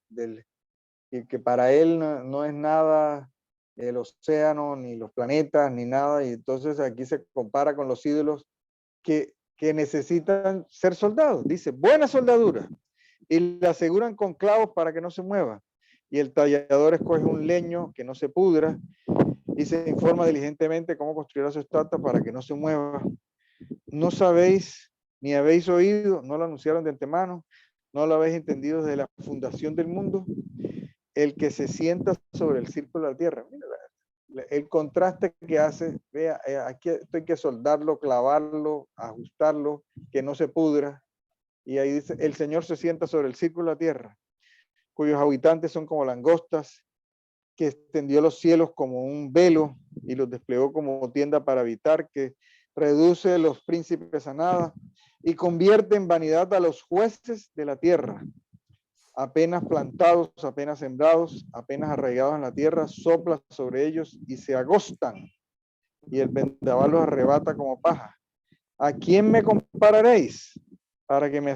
Speaker 2: que para Él no es nada el océano, ni los planetas, ni nada, y entonces aquí se compara con los ídolos que necesitan ser soldados. Dice, buena soldadura, y le aseguran con clavos para que no se mueva. Y el tallador escoge un leño que no se pudra y se informa diligentemente cómo construirá su estatua para que no se mueva. No sabéis ni habéis oído, no lo anunciaron de antemano, no lo habéis entendido desde la fundación del mundo, el que se sienta sobre el círculo de la tierra. Mira, el contraste que hace, vea, aquí esto hay que soldarlo, clavarlo, ajustarlo, que no se pudra. Y ahí dice, el Señor se sienta sobre el círculo de la tierra, cuyos habitantes son como langostas, que extendió los cielos como un velo y los desplegó como tienda para habitar, que reduce los príncipes a nada y convierte en vanidad a los jueces de la tierra. Apenas plantados, apenas sembrados, apenas arraigados en la tierra, sopla sobre ellos y se agostan, y el vendaval los arrebata como paja. ¿A quién me compararéis? Para que me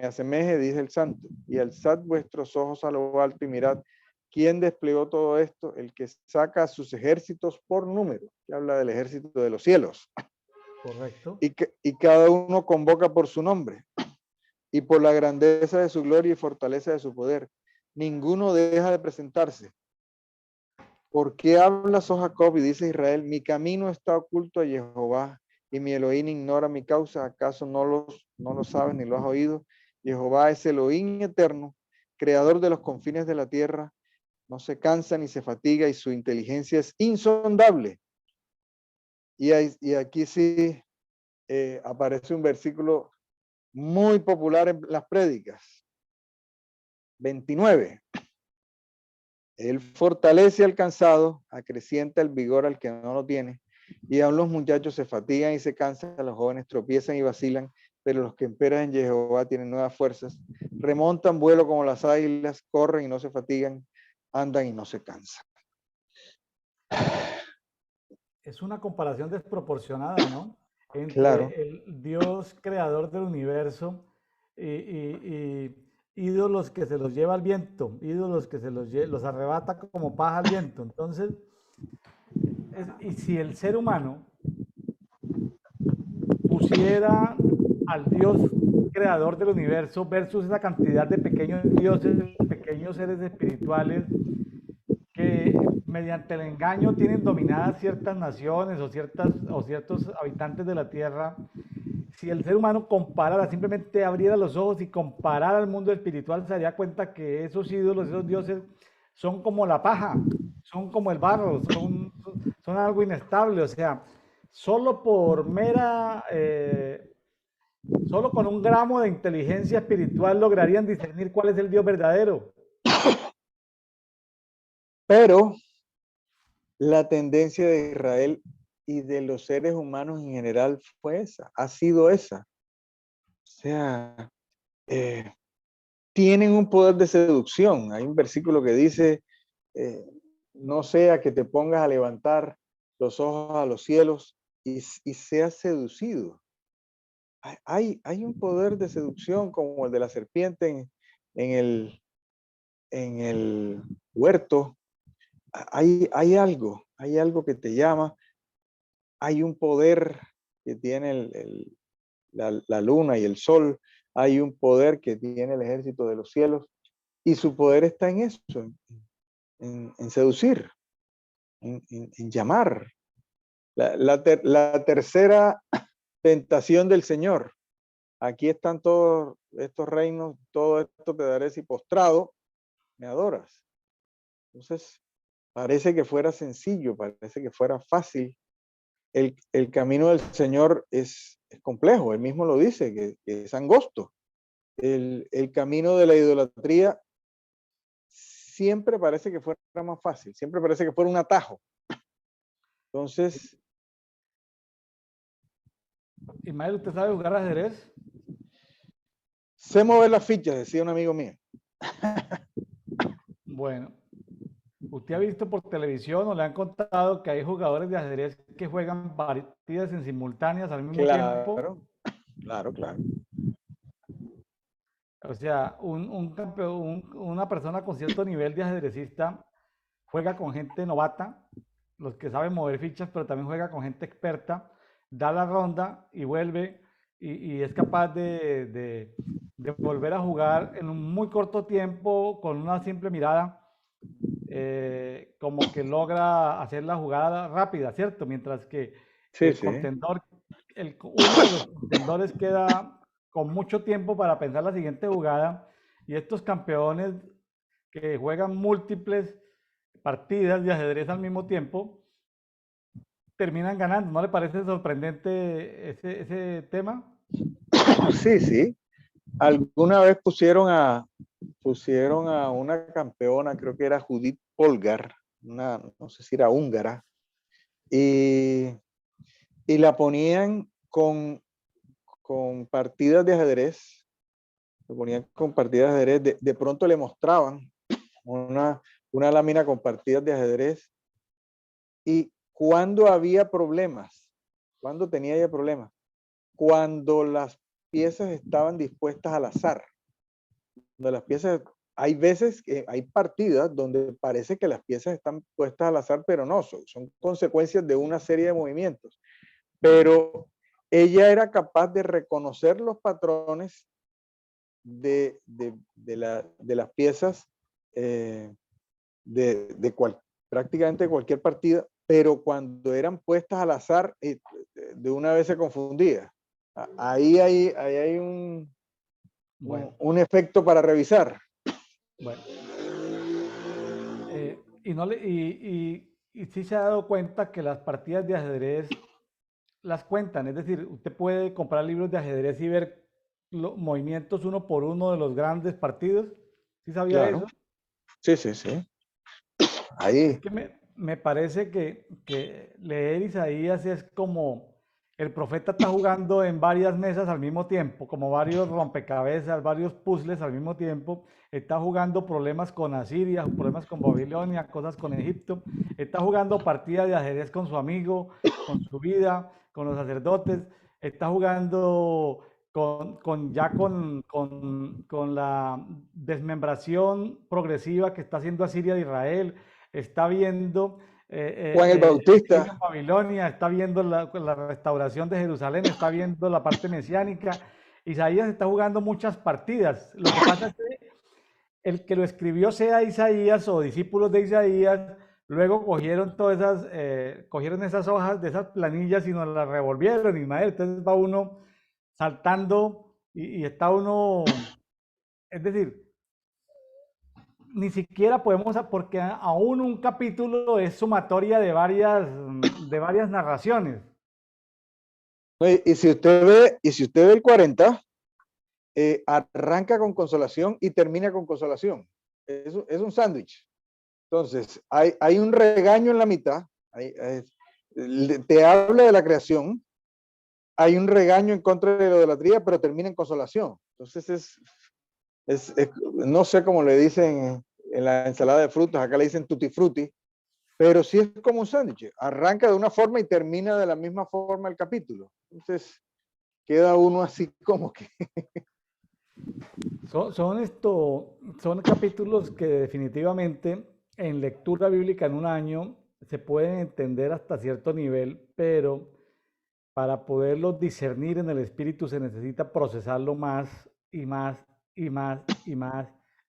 Speaker 2: asemeje, dice el santo, y alzad vuestros ojos a lo alto y mirad quién desplegó todo esto, el que saca a sus ejércitos por número, que habla del ejército de los cielos.
Speaker 1: Correcto.
Speaker 2: Y cada uno convoca por su nombre y por la grandeza de su gloria y fortaleza de su poder. Ninguno deja de presentarse. ¿Por qué hablas, oh Jacob, y dice Israel, mi camino está oculto a Jehová, y mi Elohim ignora mi causa? ¿Acaso no lo sabes ni lo has oído? Jehová es Elohim eterno, creador de los confines de la tierra, no se cansa ni se fatiga, y su inteligencia es insondable. Y aquí sí aparece un versículo muy popular en las prédicas. 29. Él fortalece al cansado, acrecienta el vigor al que no lo tiene, y aún los muchachos se fatigan y se cansan, los jóvenes tropiezan y vacilan, pero los que esperan en Jehová tienen nuevas fuerzas, remontan vuelo como las águilas, corren y no se fatigan, andan y no se cansan.
Speaker 1: Es una comparación desproporcionada, ¿no?
Speaker 2: Claro.
Speaker 1: Entre el Dios creador del universo y ídolos que se los lleva al viento, ídolos que los arrebata como paja al viento. Entonces, y si el ser humano pusiera al Dios creador del universo versus esa cantidad de pequeños dioses, pequeños seres espirituales que mediante el engaño tienen dominadas ciertas naciones o ciertos habitantes de la tierra, si el ser humano comparara, simplemente abriera los ojos y comparara al mundo espiritual, se daría cuenta que esos ídolos, esos dioses, son como la paja, son como el barro, son algo inestable. O sea, solo por solo con un gramo de inteligencia espiritual lograrían discernir cuál es el Dios verdadero.
Speaker 2: Pero la tendencia de Israel y de los seres humanos en general fue esa, ha sido esa. O sea, tienen un poder de seducción. Hay un versículo que dice, no sea que te pongas a levantar los ojos a los cielos y seas seducido. Hay un poder de seducción como el de la serpiente en el huerto. Hay algo que te llama. Hay un poder que tiene la luna y el sol. Hay un poder que tiene el ejército de los cielos. Y su poder está en eso, en seducir, en llamar. La tercera tentación del Señor. Aquí están todos estos reinos, todo esto te daré si postrado me adoras. Entonces, parece que fuera sencillo, parece que fuera fácil. El camino del Señor es complejo, él mismo lo dice, que es angosto. El camino de la idolatría siempre parece que fuera más fácil, siempre parece que fuera un atajo. Entonces,
Speaker 1: Ismael, ¿usted sabe jugar ajedrez?
Speaker 2: sé mover las fichas, decía un amigo mío.
Speaker 1: Bueno, ¿Usted ha visto por televisión o le han contado que hay jugadores de ajedrez que juegan partidas en simultáneas al mismo tiempo?
Speaker 2: Claro, claro, claro.
Speaker 1: O sea, una persona con cierto nivel de ajedrecista juega con gente novata, los que saben mover fichas, pero también juega con gente experta, da la ronda y vuelve y es capaz de volver a jugar en un muy corto tiempo con una simple mirada, como que logra hacer la jugada rápida, ¿cierto? Mientras que
Speaker 2: Sí,
Speaker 1: el
Speaker 2: sí.
Speaker 1: contendor, uno de los contendores queda con mucho tiempo para pensar la siguiente jugada y estos campeones que juegan múltiples partidas de ajedrez al mismo tiempo, terminan ganando. ¿No le parece sorprendente ese tema?
Speaker 2: Sí, sí. Alguna vez pusieron a una campeona, creo que era Judith Polgar, no sé si era húngara, y, y la ponían con partidas de ajedrez, lo ponían con partidas de ajedrez, de pronto le mostraban una, una lámina con partidas de ajedrez y cuando había problemas, cuando tenía ella problemas, cuando las piezas estaban dispuestas al azar, cuando las piezas, hay veces que hay partidas donde parece que las piezas están puestas al azar, pero no, son consecuencias de una serie de movimientos. Pero ella era capaz de reconocer los patrones de las piezas de prácticamente cualquier partida, pero cuando eran puestas al azar, de una vez se confundía. Ahí hay
Speaker 1: Bueno,
Speaker 2: un efecto para revisar.
Speaker 1: bueno. Y, no le, y sí se ha dado cuenta que las partidas de ajedrez las cuentan, es decir, usted puede comprar libros de ajedrez y ver los movimientos uno por uno de los grandes partidos. ¿Sí sabía
Speaker 2: Claro,
Speaker 1: eso?
Speaker 2: sí, sí, sí.
Speaker 1: Es
Speaker 2: Ahí,
Speaker 1: que me parece que leer Isaías es como el profeta está jugando en varias mesas al mismo tiempo, como varios rompecabezas, varios puzzles al mismo tiempo. Está jugando problemas con Asiria, problemas con Babilonia, cosas con Egipto. Está jugando partidas de ajedrez con su amigo, con su vida, con los sacerdotes. Está jugando con la desmembración progresiva que está haciendo Asiria de Israel, está viendo
Speaker 2: Juan el
Speaker 1: el exilio en
Speaker 2: Bautista.
Speaker 1: Babilonia, está viendo la restauración de Jerusalén, está viendo la parte mesiánica. Isaías está jugando muchas partidas. Lo que pasa es que el que lo escribió sea Isaías o discípulos de Isaías, luego cogieron todas esas, cogieron esas hojas de esas planillas y nos las revolvieron. Y madre, entonces va uno saltando y está uno, es decir, ni siquiera podemos, porque aún un capítulo es sumatoria de varias narraciones.
Speaker 2: Y si usted ve el 40, arranca con consolación y termina con consolación. Es un sándwich. Entonces, hay un regaño en la mitad, te habla de la creación, hay un regaño en contra de la idolatría, pero termina en consolación. Entonces, no sé cómo le dicen en la ensalada de frutas, acá le dicen tutti frutti, pero sí es como un sándwich. Arranca de una forma y termina de la misma forma el capítulo. Entonces, queda uno así como que...
Speaker 1: Son capítulos que definitivamente en lectura bíblica en un año se pueden entender hasta cierto nivel, pero para poderlos discernir en el espíritu se necesita procesarlo más y más y más y más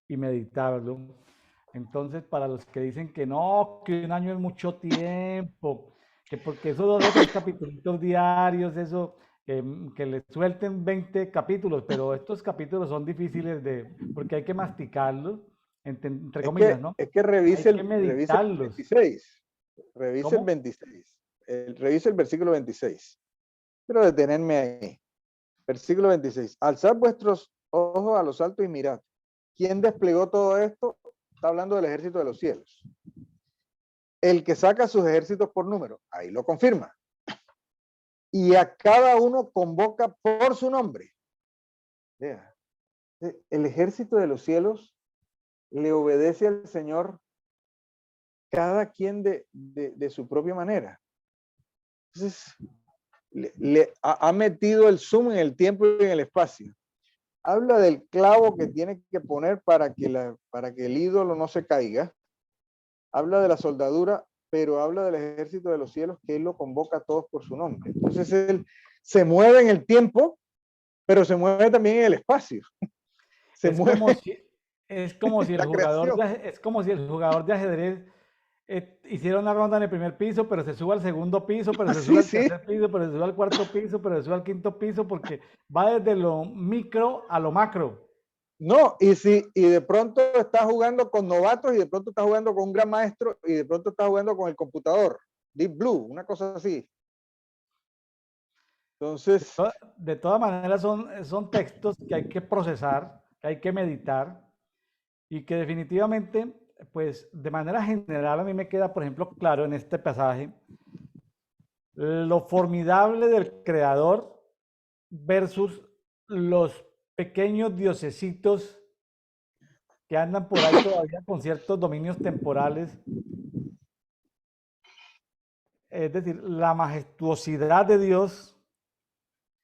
Speaker 1: y meditarlo. Entonces, para los que dicen que no, que un año es mucho tiempo, que porque esos 2 o 3 capítulos diarios, eso, que le suelten 20 capítulos, pero estos capítulos son difíciles porque hay que masticarlos, entre comillas, ¿no?
Speaker 2: Es que
Speaker 1: Hay que
Speaker 2: revise el
Speaker 1: meditarlos.
Speaker 2: 26. Revise el
Speaker 1: ¿Cómo?
Speaker 2: 26. Revise el versículo 26. Quiero detenerme ahí. Versículo 26. Alzad vuestros ojos a los altos y mirad. ¿Quién desplegó todo esto? Está hablando del ejército de los cielos. El que saca sus ejércitos por número. Ahí lo confirma. Y a cada uno convoca por su nombre. Vea. El ejército de los cielos le obedece al Señor cada quien de su propia manera. Entonces, ha metido el zoom en el tiempo y en el espacio. Habla del clavo que tiene que poner para que el ídolo no se caiga. Habla de la soldadura, pero habla del ejército de los cielos, que él lo convoca a todos por su nombre. Entonces él se mueve en el tiempo, pero se mueve también en el espacio. Se
Speaker 1: Es como
Speaker 2: mueve
Speaker 1: si, es como si el
Speaker 2: la
Speaker 1: jugador
Speaker 2: creación.
Speaker 1: es como si el jugador de ajedrez hiciera una ronda en el primer piso, pero se sube al segundo piso, pero se sube
Speaker 2: Sí,
Speaker 1: al
Speaker 2: sí.
Speaker 1: tercer piso, pero se sube al cuarto piso, pero se sube al quinto piso, porque va desde lo micro a lo macro.
Speaker 2: No, y de pronto estás jugando con novatos y de pronto estás jugando con un gran maestro y de pronto estás jugando con el computador, Deep Blue, una cosa así. Entonces,
Speaker 1: De todas maneras son textos que hay que procesar, que hay que meditar y que definitivamente, pues de manera general a mí me queda, por ejemplo, claro en este pasaje lo formidable del creador versus los pequeños diosesitos que andan por ahí todavía con ciertos dominios temporales. Es decir, la majestuosidad de Dios,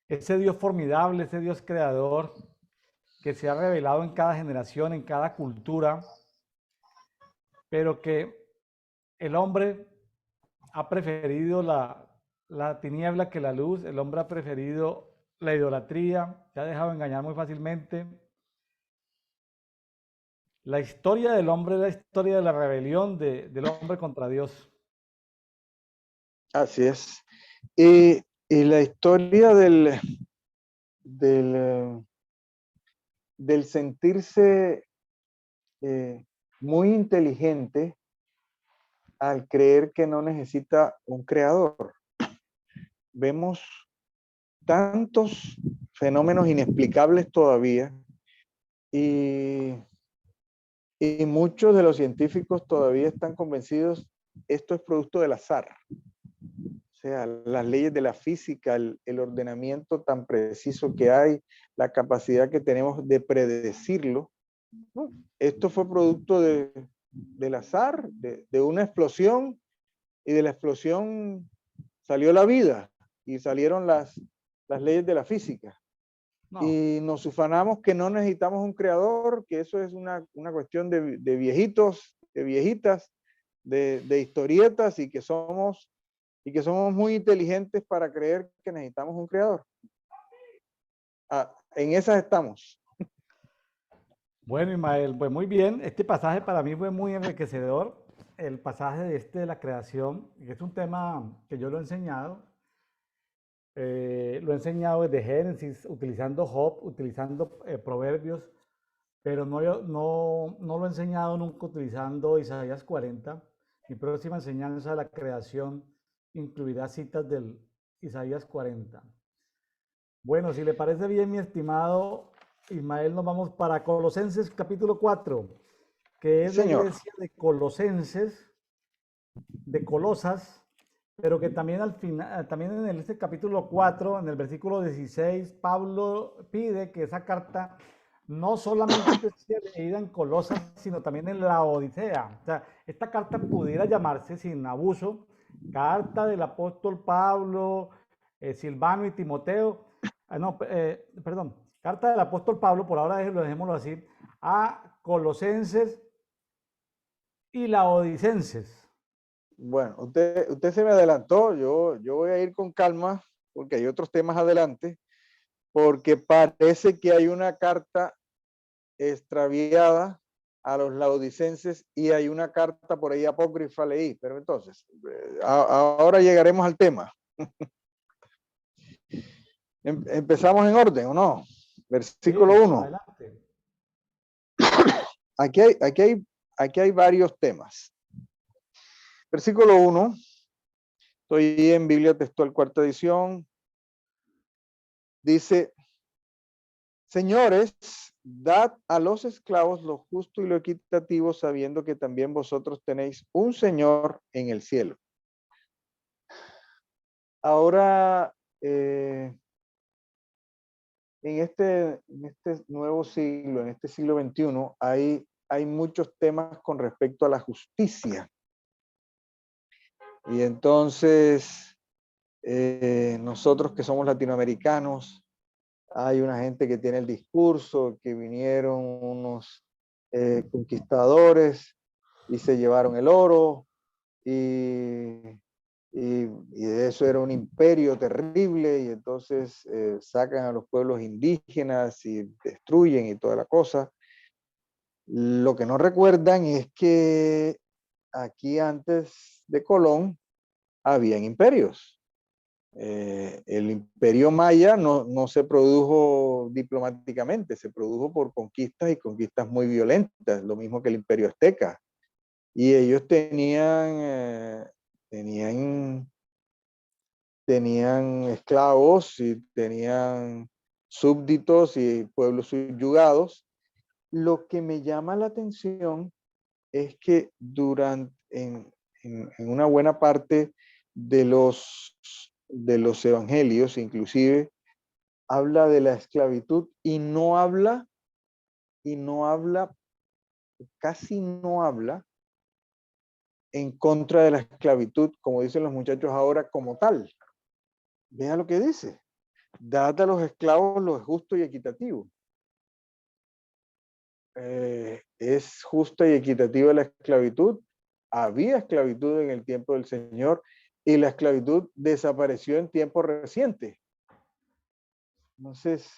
Speaker 1: ese Dios formidable, ese Dios creador que se ha revelado en cada generación, en cada cultura, pero que el hombre ha preferido la tiniebla que la luz, el hombre ha preferido la idolatría, se ha dejado engañar muy fácilmente. La historia del hombre es la historia de la rebelión del hombre contra Dios.
Speaker 2: así es. Y la historia del, del sentirse muy inteligente al creer que no necesita un creador. Vemos tantos fenómenos inexplicables todavía y, y muchos de los científicos todavía están convencidos esto es producto del azar. O sea, las leyes de la física, el ordenamiento tan preciso que hay, la capacidad que tenemos de predecirlo. ¿No? Esto fue producto del azar, de una explosión, y de la explosión salió la vida y salieron las leyes de la física.
Speaker 1: No,
Speaker 2: Y nos ufanamos que no necesitamos un creador, que eso es una cuestión de viejitos, de viejitas, de historietas y que somos muy inteligentes para creer que necesitamos un creador. En esas estamos.
Speaker 1: bueno, Ismael, pues muy bien. Este pasaje para mí fue muy enriquecedor. El pasaje de la creación, que es un tema que yo lo he enseñado. Lo he enseñado desde Génesis, utilizando Job, utilizando Proverbios, pero no lo he enseñado nunca utilizando Isaías 40. Mi próxima enseñanza de la creación incluirá citas del Isaías 40. Bueno, si le parece bien, mi estimado Ismael, nos vamos para Colosenses capítulo 4, que
Speaker 2: Sí,
Speaker 1: es la
Speaker 2: señor.
Speaker 1: iglesia de Colosenses, de Colosas, pero que también al final, también en este capítulo 4, en el versículo 16, Pablo pide que esa carta no solamente sea leída en Colosas, sino también en la Odisea. O sea, esta carta pudiera llamarse, sin abuso, carta del apóstol Pablo, Silvano y Timoteo, no, perdón, carta del apóstol Pablo, por ahora dejémoslo así, a Colosenses y la Odicenses.
Speaker 2: Bueno, usted se me adelantó, yo voy a ir con calma porque hay otros temas adelante, porque parece que hay una carta extraviada a los laodicenses y hay una carta por ahí apócrifa leí, pero entonces, ahora llegaremos al tema. Empezamos en orden, ¿o no? Versículo
Speaker 1: Sí,
Speaker 2: 1.
Speaker 1: adelante.
Speaker 2: Aquí hay varios temas. Versículo 1. Estoy en Biblia Textual Cuarta Edición. Dice, señores, dad a los esclavos lo justo y lo equitativo, sabiendo que también vosotros tenéis un Señor en el cielo. Ahora, en este nuevo siglo, en este siglo XXI, hay muchos temas con respecto a la justicia. Y entonces, nosotros que somos latinoamericanos, hay una gente que tiene el discurso, que vinieron unos conquistadores y se llevaron el oro y, y eso era un imperio terrible y entonces sacan a los pueblos indígenas y destruyen y toda la cosa. Lo que no recuerdan es que aquí antes de Colón habían imperios. El imperio maya no se produjo diplomáticamente, se produjo por conquistas y conquistas muy violentas, lo mismo que el imperio azteca. Y ellos tenían esclavos y tenían súbditos y pueblos subyugados. Lo que me llama la atención es que en una buena parte de los evangelios, inclusive, habla de la esclavitud y no habla, casi no habla en contra de la esclavitud, como dicen los muchachos ahora, como tal. Vea lo que dice. Dad a los esclavos lo justo y equitativo. Es justa y equitativa la esclavitud. Había esclavitud en el tiempo del Señor y la esclavitud desapareció en tiempo reciente. Entonces,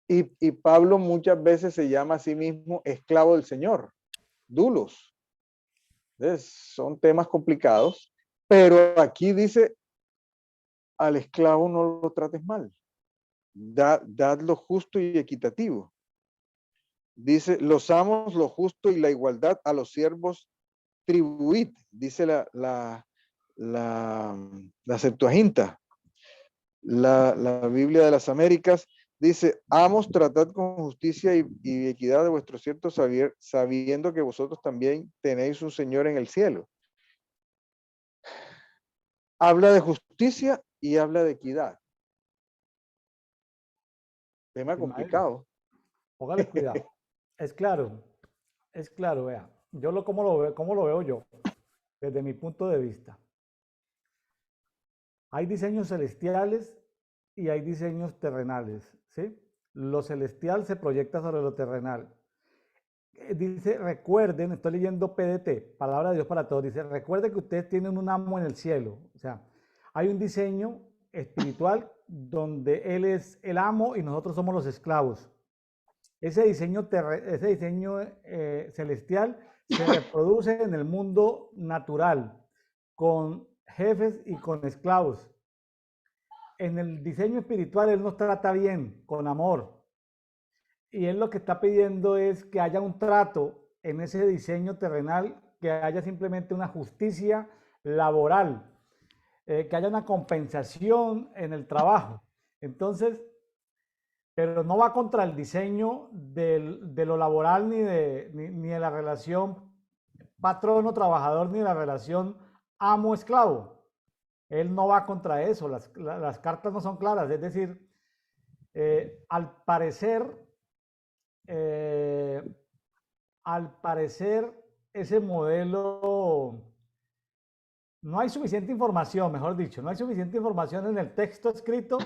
Speaker 2: y Pablo muchas veces se llama a sí mismo esclavo del Señor, dulos. Entonces, son temas complicados, pero aquí dice, al esclavo no lo trates mal, dad lo justo y equitativo. Dice, los amos, lo justo y la igualdad a los siervos tribuid, dice la Septuaginta. La Biblia de las Américas dice, amos, tratad con justicia y equidad de vuestro cierto saber, sabiendo que vosotros también tenéis un Señor en el cielo. Habla de justicia y habla de equidad. Tema
Speaker 1: Ismael,
Speaker 2: complicado.
Speaker 1: póngale cuidado. Es claro, vea. ¿Cómo lo veo yo? Desde mi punto de vista. Hay diseños celestiales y hay diseños terrenales, ¿sí? Lo celestial se proyecta sobre lo terrenal. Dice, recuerden, estoy leyendo PDT, Palabra de Dios para Todos, dice, recuerden que ustedes tienen un amo en el cielo. O sea, hay un diseño espiritual donde Él es el amo y nosotros somos los esclavos. Ese diseño celestial se reproduce en el mundo natural, con jefes y con esclavos. En el diseño espiritual Él nos trata bien, con amor. Y Él lo que está pidiendo es que haya un trato en ese diseño terrenal, que haya simplemente una justicia laboral, que haya una compensación en el trabajo. Entonces, pero no va contra el diseño de lo laboral ni de la relación patrono-trabajador ni de la relación amo-esclavo. Él no va contra eso, las cartas no son claras, es decir, al parecer, eh, ese modelo, no hay suficiente información, mejor dicho, no hay suficiente información en el texto escrito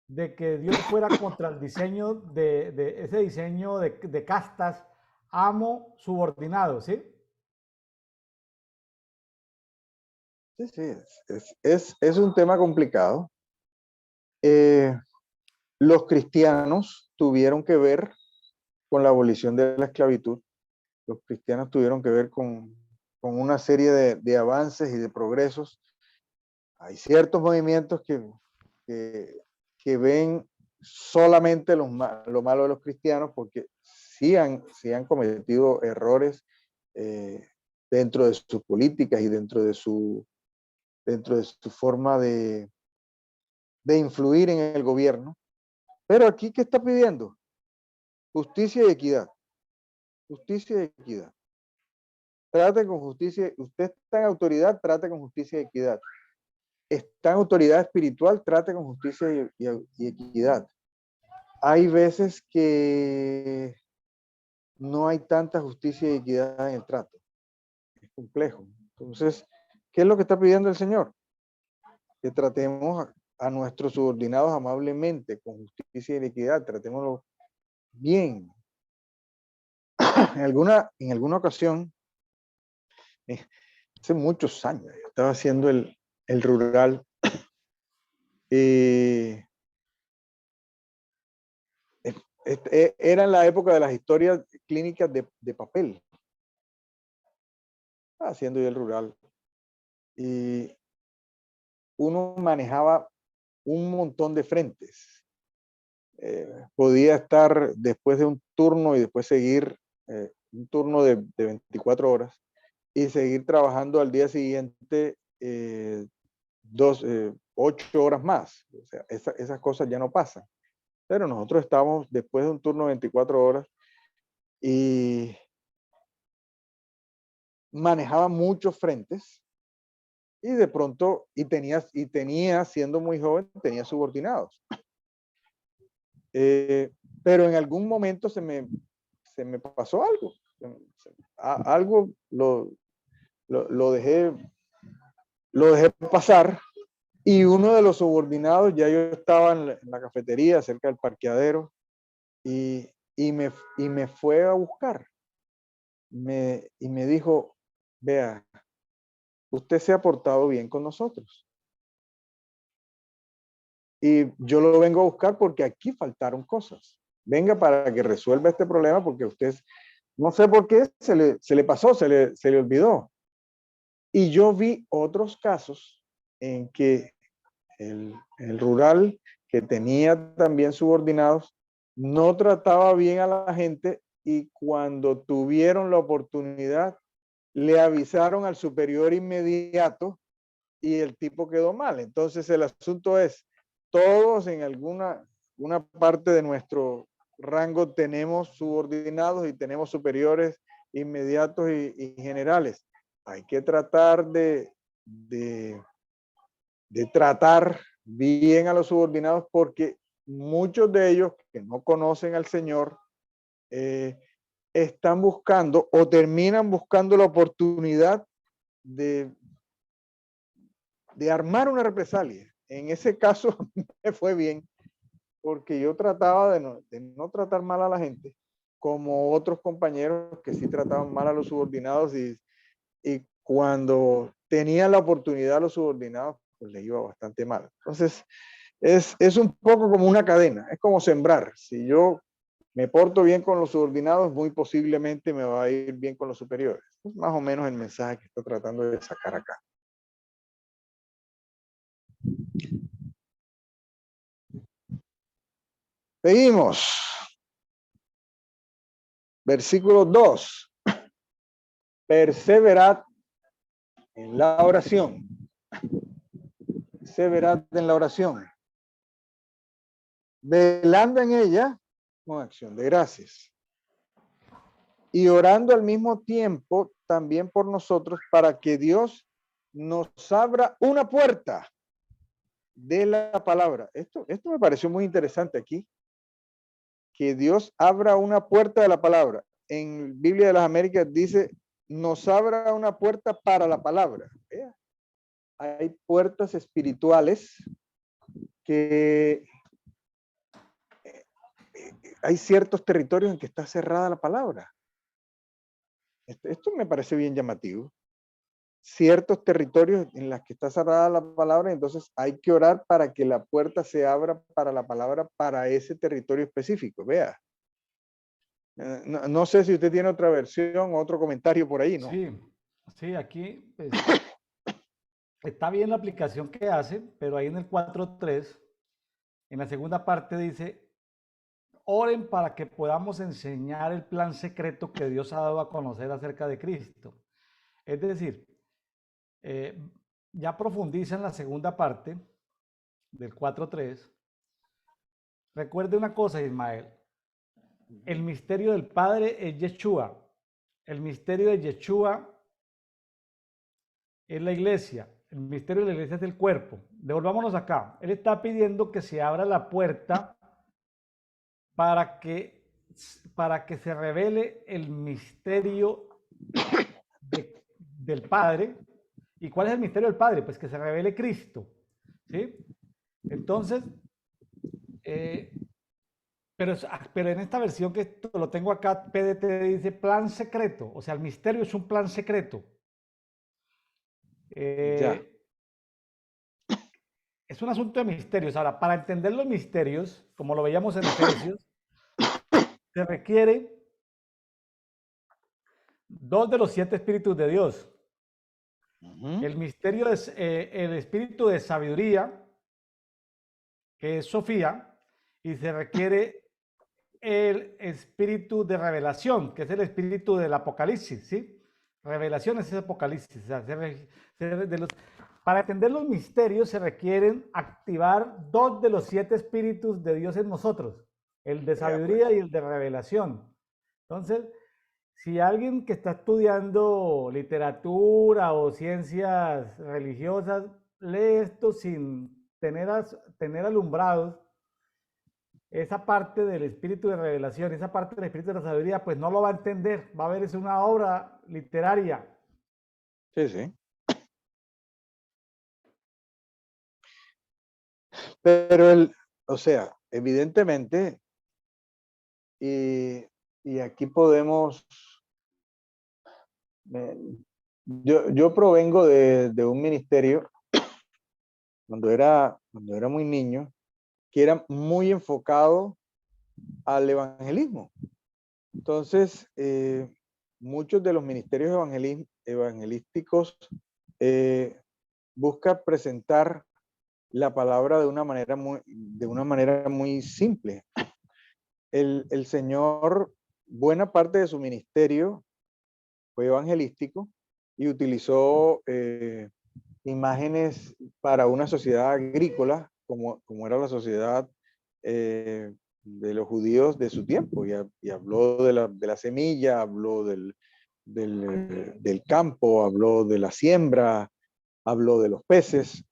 Speaker 1: de que Dios fuera contra el diseño de ese diseño de castas amo subordinado, ¿sí?
Speaker 2: Sí, sí, es un tema complicado. Los cristianos tuvieron que ver con la abolición de la esclavitud. Los cristianos tuvieron que ver con una serie de avances y de progresos. Hay ciertos movimientos que ven solamente lo malo de los cristianos porque sí han cometido errores dentro de sus políticas y dentro de su forma de influir en el gobierno. Pero aquí, ¿qué está pidiendo? Justicia y equidad. Justicia y equidad. Trate con justicia. Usted está en autoridad, trate con justicia y equidad. Está en autoridad espiritual, trate con justicia y equidad. Hay veces que no hay tanta justicia y equidad en el trato. Es complejo. Entonces, ¿Qué es lo que está pidiendo el Señor? Que tratemos a nuestros subordinados amablemente, con justicia y equidad, tratémoslos bien. En alguna ocasión, hace muchos años, yo estaba haciendo el rural y era en la época de las historias clínicas de papel. Estaba haciendo yo el rural y uno manejaba un montón de frentes. Podía estar después de un turno y después seguir un turno de 24 horas y seguir trabajando al día siguiente 8 horas más. O sea, esas cosas ya no pasan. Pero nosotros estábamos después de un turno de 24 horas y manejaba muchos frentes y de pronto, tenía siendo muy joven, tenía subordinados. Pero en algún momento se me pasó algo. Algo lo dejé pasar y uno de los subordinados, ya yo estaba en la cafetería cerca del parqueadero y me fue a buscar. Y me dijo, vea, usted se ha portado bien con nosotros. Y yo lo vengo a buscar porque aquí faltaron cosas. Venga para que resuelva este problema porque usted, no sé por qué, se le pasó, se le olvidó. Y yo vi otros casos en que el rural, que tenía también subordinados, no trataba bien a la gente y cuando tuvieron la oportunidad, le avisaron al superior inmediato y el tipo quedó mal. Entonces el asunto es, todos en una parte de nuestro rango tenemos subordinados y tenemos superiores inmediatos y generales. Hay que tratar de tratar bien a los subordinados porque muchos de ellos que no conocen al Señor están buscando o terminan buscando la oportunidad de armar una represalia. En ese caso me fue bien porque yo trataba de no tratar mal a la gente como otros compañeros que sí trataban mal a los subordinados y cuando tenían la oportunidad a los subordinados pues les iba bastante mal. Entonces es un poco como una cadena, es como sembrar. Si yo me porto bien con los subordinados, muy posiblemente me va a ir bien con los superiores. Es más o menos el mensaje que estoy tratando de sacar acá. Seguimos. Versículo 2. Perseverad en la oración. Perseverad en la oración. Velando en ella con acción de gracias. Y orando al mismo tiempo también por nosotros para que Dios nos abra una puerta de la palabra. Esto me pareció muy interesante aquí. Que Dios abra una puerta de la palabra. En Biblia de las Américas dice, nos abra una puerta para la palabra. ¿Vea? Hay puertas espirituales que hay ciertos territorios en que está cerrada la palabra. Esto me parece bien llamativo. Ciertos territorios en los que está cerrada la palabra, entonces hay que orar para que la puerta se abra para la palabra para ese territorio específico. Vea. No sé si usted tiene otra versión o otro comentario por ahí, ¿no?
Speaker 1: Sí, aquí pues, está bien la aplicación que hace, pero ahí en el 4.3, en la segunda parte dice, oren para que podamos enseñar el plan secreto que Dios ha dado a conocer acerca de Cristo. Es decir, ya profundiza en la segunda parte del 4.3. Recuerde una cosa, Ismael. El misterio del Padre es Yeshua. El misterio de Yeshua es la iglesia. El misterio de la iglesia es el cuerpo. Devolvámonos acá. Él está pidiendo que se abra la puerta para que se revele el misterio del Padre ¿Y cuál es el misterio del Padre? Pues que se revele Cristo, ¿sí? Entonces, eh, pero en esta versión que esto lo tengo acá, PDT dice plan secreto, o sea, el misterio es un plan secreto.
Speaker 2: Ya.
Speaker 1: Eh, es un asunto de misterios. Ahora, para entender los misterios, como lo veíamos en Efesios, se requiere dos de los siete espíritus de Dios.
Speaker 2: Ujú.
Speaker 1: El misterio es el espíritu de sabiduría, que es Sofía, y se requiere el espíritu de revelación, que es el espíritu del Apocalipsis, ¿sí? Revelación es el Apocalipsis. O sea, para entender los misterios se requieren activar dos de los siete espíritus de Dios en nosotros, el de
Speaker 2: Vea, pues.
Speaker 1: sabiduría y el de revelación. Entonces, si alguien que está estudiando literatura o ciencias religiosas lee esto sin tener alumbrados esa parte del espíritu de revelación, esa parte del espíritu de la sabiduría, pues no lo va a entender. Va a ver es una obra literaria.
Speaker 2: Sí, sí. Pero o sea, evidentemente, y, y aquí podemos, eh, yo provengo de un ministerio cuando era muy niño, que era muy enfocado al evangelismo. Entonces, muchos de los ministerios evangelísticos eh, buscan presentar la palabra de una manera muy simple. El Señor, buena parte de su ministerio fue evangelístico y utilizó imágenes para una sociedad agrícola, como era la sociedad de los judíos de su tiempo, y habló de la semilla, habló del campo, habló de la siembra, habló de los peces.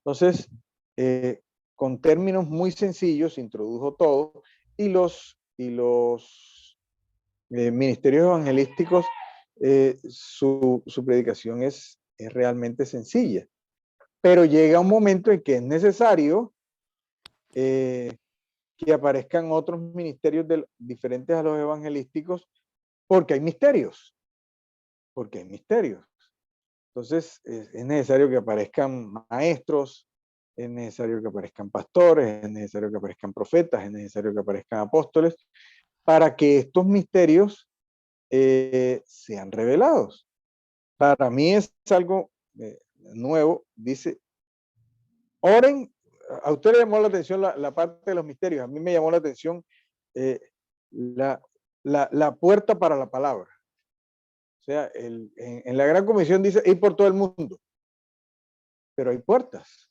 Speaker 2: Entonces, con términos muy sencillos, introdujo todo y los ministerios evangelísticos, su predicación es realmente sencilla. Pero llega un momento en que es necesario eh, que aparezcan otros ministerios diferentes a los evangelísticos porque hay misterios, porque hay misterios. Entonces, es necesario que aparezcan maestros, es necesario que aparezcan pastores, es necesario que aparezcan profetas, es necesario que aparezcan apóstoles, para que estos misterios sean revelados. Para mí es algo nuevo. Dice, oren, a usted le llamó la atención la parte de los misterios, a mí me llamó la atención eh, la, la puerta para la palabra. O sea, en la Gran Comisión dice ir por todo el mundo, pero hay puertas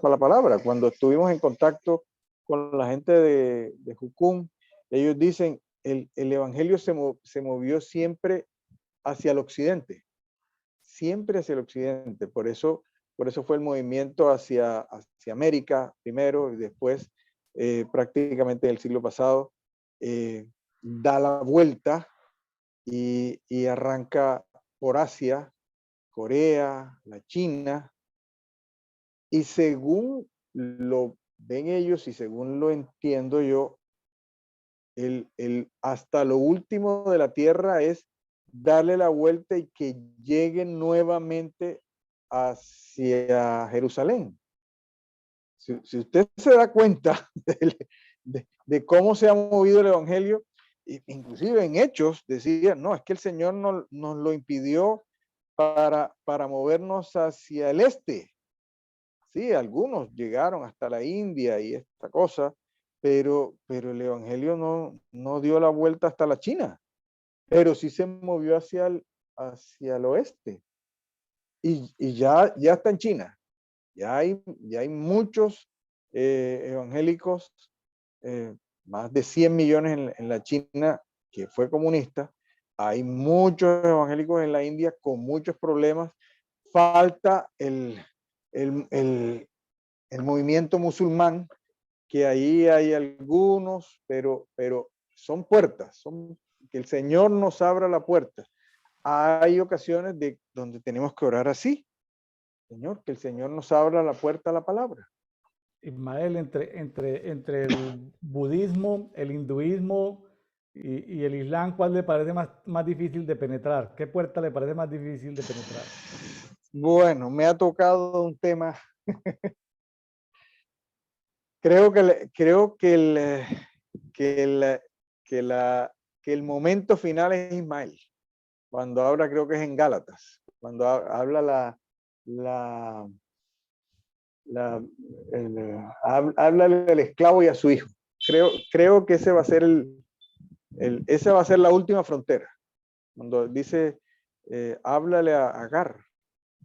Speaker 2: para la palabra. Cuando estuvimos en contacto con la gente de Jucún, ellos dicen, el evangelio se movió siempre hacia el occidente, siempre hacia el occidente. Por eso fue el movimiento hacia América primero y después, prácticamente en el siglo pasado, da la vuelta y arranca por Asia, Corea, la China, y según lo ven ellos y según lo entiendo yo, hasta lo último de la tierra es darle la vuelta y que lleguen nuevamente hacia Jerusalén. Si usted se da cuenta de cómo se ha movido el evangelio, inclusive en Hechos decía, no, es que el Señor nos lo impidió para movernos hacia el este. Sí, algunos llegaron hasta la India y esta cosa, pero el evangelio no dio la vuelta hasta la China, pero sí se movió hacia el oeste y ya está en China. Ya hay muchos evangélicos, más de 100 millones en la China, que fue comunista. Hay muchos evangélicos en la India con muchos problemas. Falta el movimiento musulmán, que ahí hay algunos, pero son puertas, que el Señor nos abra la puerta. Hay ocasiones donde tenemos que orar así. Señor, que el Señor nos abra la puerta a la palabra.
Speaker 1: Ismael, entre el budismo, el hinduismo y el islam, ¿cuál le parece más difícil de penetrar? ¿Qué puerta le parece más difícil de penetrar?
Speaker 2: Bueno, me ha tocado un tema. Creo que el momento final es Ismael. Cuando habla, creo que es en Gálatas. Cuando habla habla del esclavo y a su hijo. Creo que ese va a ser esa va a ser la última frontera. Cuando dice, háblale a Agar.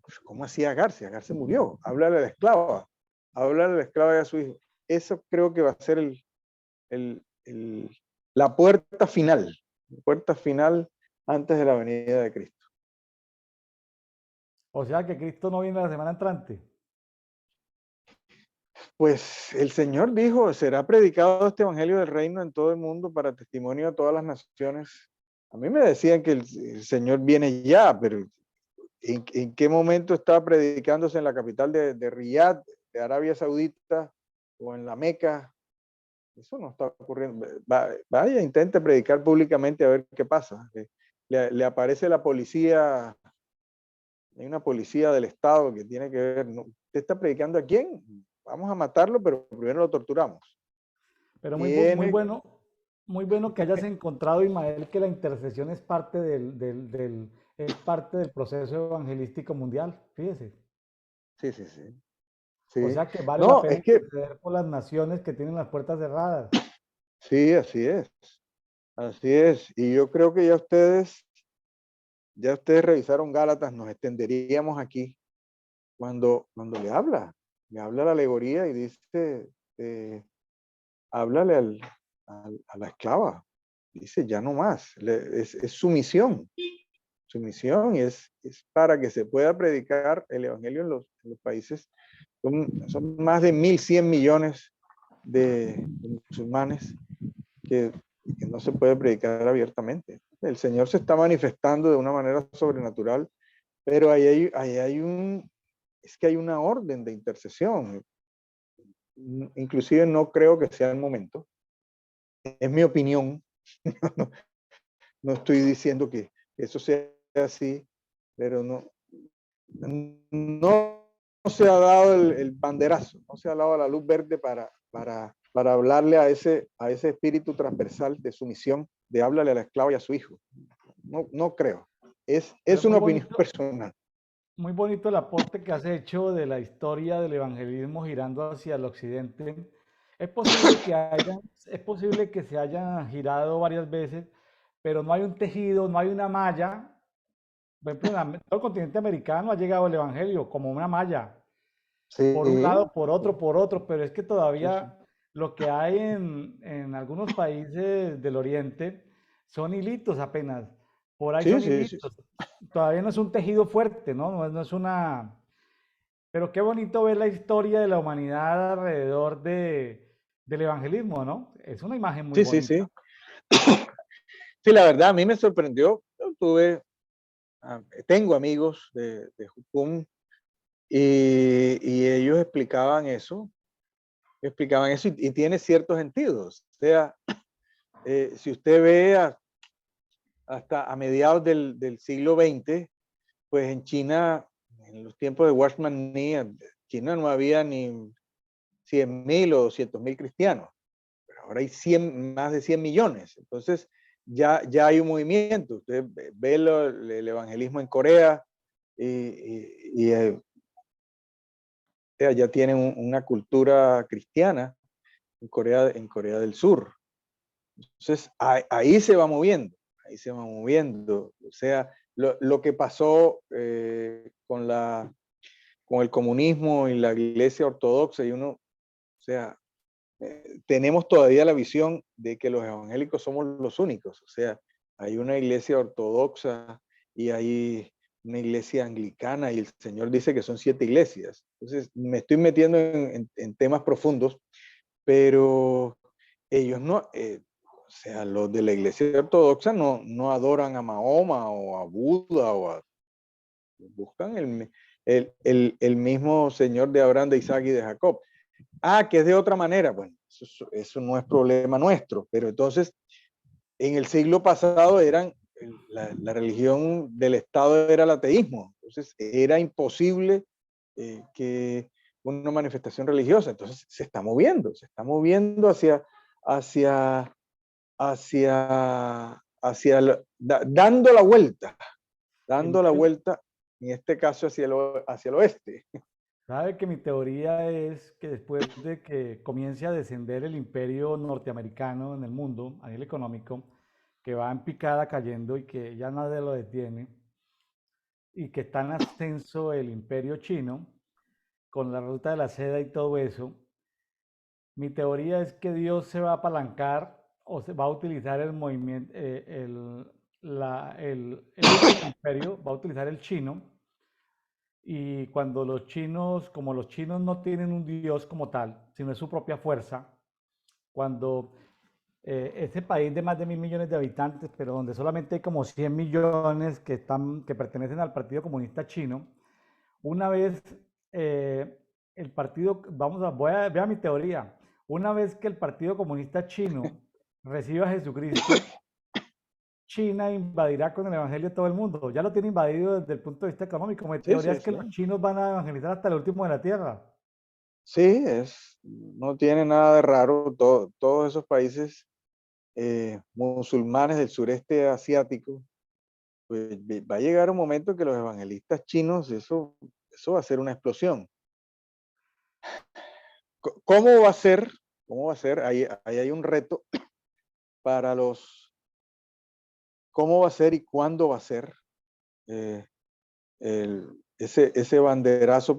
Speaker 2: Pues, ¿cómo así Agar? Si Agar se murió. Háblale a la esclava. Háblale a la esclava y a su hijo. Eso creo que va a ser la puerta final. La puerta final antes de la venida de Cristo.
Speaker 1: O sea que Cristo no viene la semana entrante.
Speaker 2: Pues el Señor dijo, será predicado este evangelio del reino en todo el mundo para testimonio a todas las naciones. A mí me decían que el Señor viene ya, pero ¿en qué momento estaba predicándose en la capital de Riyadh, de Arabia Saudita, o en la Meca? Eso no está ocurriendo. Vaya, intente predicar públicamente a ver qué pasa. Le aparece la policía, hay una policía del Estado que tiene que ver, ¿no? ¿Usted está predicando a quién? Vamos a matarlo, pero primero lo torturamos.
Speaker 1: Pero
Speaker 2: Tiene,
Speaker 1: muy bueno que hayas encontrado, Ismael, que la intercesión es parte es parte del proceso evangelístico mundial. Fíjese.
Speaker 2: sí, sí, sí,
Speaker 1: O
Speaker 2: sí.
Speaker 1: sea que vale la
Speaker 2: No,
Speaker 1: pena
Speaker 2: es que,
Speaker 1: interceder por las naciones que tienen las puertas cerradas.
Speaker 2: sí, así es. Así es. Y yo creo que ya ustedes revisaron Gálatas, nos extenderíamos aquí cuando le habla la alegoría y dice, háblale a la esclava, dice, ya no más, es su misión y es para que se pueda predicar el evangelio en los países, son más de 1.100 millones de musulmanes que no se puede predicar abiertamente. El Señor se está manifestando de una manera sobrenatural, pero es que hay una orden de intercesión. Inclusive no creo que sea el momento. Es mi opinión. No, no estoy diciendo que eso sea así, pero no se ha dado el banderazo, no se ha dado la luz verde para hablarle a ese espíritu transversal de sumisión, de háblale a la esclava y a su hijo. No creo.
Speaker 1: Pero
Speaker 2: Es una opinión personal.
Speaker 1: muy bonito el aporte que has hecho de la historia del evangelismo girando hacia el occidente. Es posible que se hayan girado varias veces, pero no hay un tejido, no hay una malla. Por ejemplo, todo el continente americano ha llegado el evangelio como una malla, por un
Speaker 2: Sí,
Speaker 1: lado, por otro, pero es que
Speaker 2: sí, sí.
Speaker 1: todavía lo que hay en algunos países del oriente son hilitos apenas. Por ahí
Speaker 2: Sí,
Speaker 1: son
Speaker 2: sí, sí, sí.
Speaker 1: hilitos. Todavía no es un tejido fuerte, ¿no? No es una... Pero qué bonito ver la historia de la humanidad alrededor del evangelismo, ¿no? Es una imagen muy
Speaker 2: Sí, sí, sí.
Speaker 1: bonita.
Speaker 2: Sí, la verdad, a mí me sorprendió. Yo tengo amigos de Jucum y ellos explicaban eso y tiene ciertos sentidos. O sea, si usted ve hasta a mediados del siglo XX, pues en China, en los tiempos de Watchman Nee, en China no había ni 100.000 o 200.000 cristianos, pero ahora hay más de 100 millones. Entonces, ya hay un movimiento. Usted ve el evangelismo en Corea y ya tienen una cultura cristiana en Corea del Sur. Entonces, ahí se va moviendo, ahí se va moviendo. O sea, lo que pasó con el comunismo y la iglesia ortodoxa, o sea, tenemos todavía la visión de que los evangélicos somos los únicos. O sea, hay una iglesia ortodoxa y hay una iglesia anglicana y el Señor dice que son 7 iglesias. Entonces, me estoy metiendo en temas profundos, pero ellos no, o sea, los de la iglesia ortodoxa no adoran a Mahoma o a Buda buscan el mismo Señor de Abraham, de Isaac y de Jacob. Que es de otra manera. Bueno, eso no es problema nuestro, pero entonces en el siglo pasado la religión del Estado era el ateísmo. Entonces era imposible que una manifestación religiosa. Entonces se está moviendo dando la vuelta, en este caso hacia el oeste.
Speaker 1: Sabe que mi teoría es que después de que comience a descender el imperio norteamericano en el mundo a nivel económico, que va en picada cayendo y que ya nadie lo detiene, y que está en ascenso el imperio chino con la ruta de la seda y todo eso, mi teoría es que Dios se va a apalancar o se va a utilizar el movimiento, el último imperio, va a utilizar el chino. Y cuando los chinos, como los chinos no tienen un Dios como tal, sino es su propia fuerza, cuando ese país de más de 1.000 millones de habitantes, pero donde solamente hay como 100 millones que pertenecen al Partido Comunista Chino, una vez el partido, vea mi teoría, una vez que el Partido Comunista Chino reciba a Jesucristo, China invadirá con el evangelio todo el mundo. Ya lo tiene invadido desde el punto de vista económico. Mi
Speaker 2: Sí,
Speaker 1: teoría
Speaker 2: sí,
Speaker 1: es que
Speaker 2: sí.
Speaker 1: los chinos van a evangelizar hasta el último de la tierra.
Speaker 2: Sí, no tiene nada de raro. Todos esos países musulmanes del sureste asiático, pues va a llegar un momento que los evangelistas chinos, eso va a ser una explosión. ¿Cómo va a ser? ¿Cómo va a ser? Ahí hay un reto para ¿cómo va a ser y cuándo va a ser eh, ese banderazo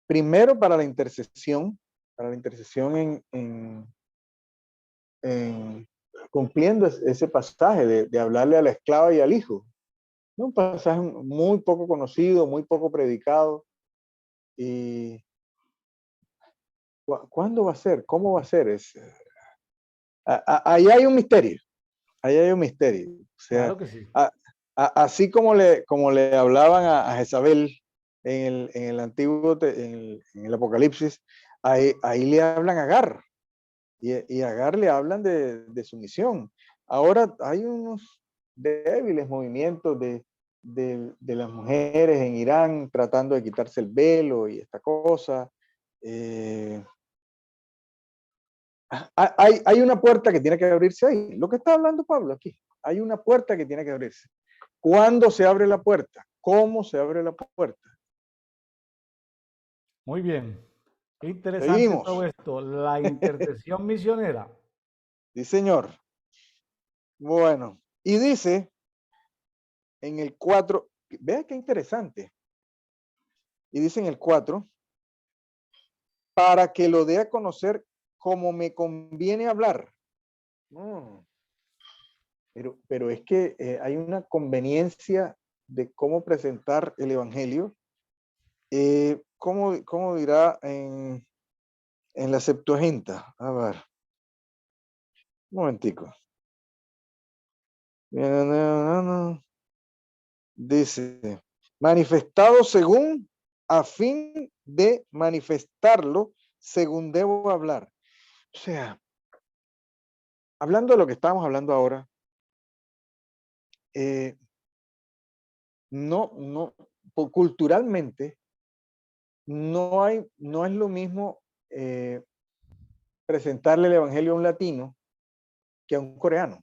Speaker 2: primero para la intercesión cumpliendo ese pasaje de hablarle a la esclava y al hijo? Un pasaje muy poco conocido, muy poco predicado. ¿Y cuándo va a ser? ¿Cómo va a ser? Ahí hay un misterio. Ahí hay un misterio. O sea,
Speaker 1: Claro que sí.
Speaker 2: así como le hablaban a Jezabel en el antiguo, en el Apocalipsis, ahí le hablan a Agar. Y a Agar le hablan de sumisión. Ahora hay unos débiles movimientos de las mujeres en Irán tratando de quitarse el velo y esta cosa. Hay una puerta que tiene que abrirse ahí. Lo que está hablando Pablo aquí. Hay una puerta que tiene que abrirse. ¿Cuándo se abre la puerta? ¿Cómo se abre la puerta?
Speaker 1: Muy bien. Qué interesante
Speaker 2: Seguimos.
Speaker 1: todo esto. La intercesión misionera.
Speaker 2: Sí, señor. Bueno, y dice en el 4, vea qué interesante. Y dice en el 4, para que lo dé a conocer como me conviene hablar. Pero es que hay una conveniencia de cómo presentar el Evangelio. ¿Cómo dirá en la Septuaginta? A ver, un momentico. Dice, manifestado según, a fin de manifestarlo, según debo hablar. O sea, hablando de lo que estamos hablando ahora, no, culturalmente, no es lo mismo presentarle el evangelio a un latino que a un coreano.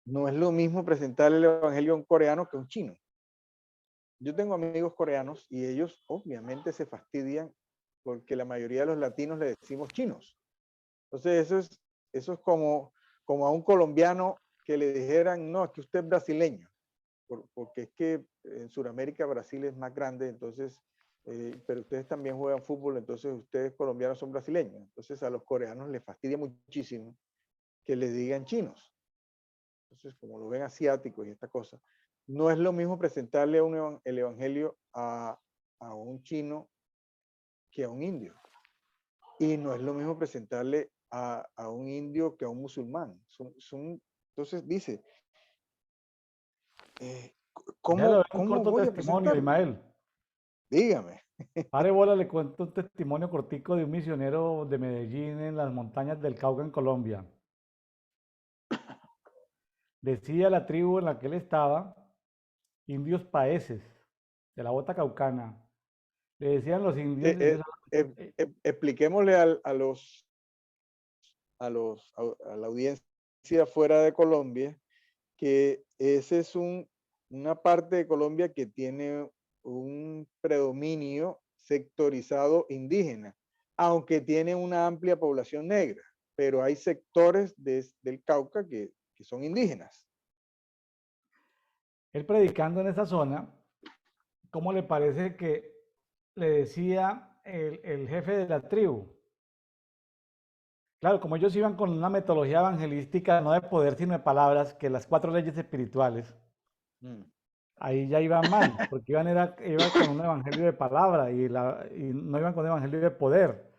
Speaker 2: No es lo mismo presentarle el evangelio a un coreano que a un chino. Yo tengo amigos coreanos y ellos obviamente se fastidian porque la mayoría de los latinos le decimos chinos. Entonces eso es como a un colombiano que le dijeran, no, es que usted es brasileño, porque es que en Sudamérica Brasil es más grande, entonces, pero ustedes también juegan fútbol, entonces ustedes colombianos son brasileños. Entonces a los coreanos les fastidia muchísimo que les digan chinos. Entonces, como lo ven asiáticos y esta cosa, no es lo mismo presentarle el evangelio a un chino que a un indio. Y no es lo mismo presentarle a un indio que a un musulmán. Entonces dice,
Speaker 1: Ya le doy un
Speaker 2: cómo
Speaker 1: corto
Speaker 2: voy a
Speaker 1: testimonio,
Speaker 2: presentarme?
Speaker 1: Ismael.
Speaker 2: Dígame.
Speaker 1: Pare bola, le cuento un testimonio cortico de un misionero de Medellín en las montañas del Cauca en Colombia. Decía la tribu en la que él estaba, indios paeses, de la bota caucana. Le decían los indios,
Speaker 2: Expliquémosle a la audiencia fuera de Colombia que ese es una parte de Colombia que tiene un predominio sectorizado indígena, aunque tiene una amplia población negra, pero hay sectores del Cauca que son indígenas.
Speaker 1: él predicando en esa zona, ¿cómo le parece que le decía el jefe de la tribu? Claro, como ellos iban con una metodología evangelística, no de poder, sino de palabras, que las 4 leyes espirituales,
Speaker 2: Mm.
Speaker 1: ahí ya iban mal, porque iban con un evangelio de palabra y no iban con un evangelio de poder.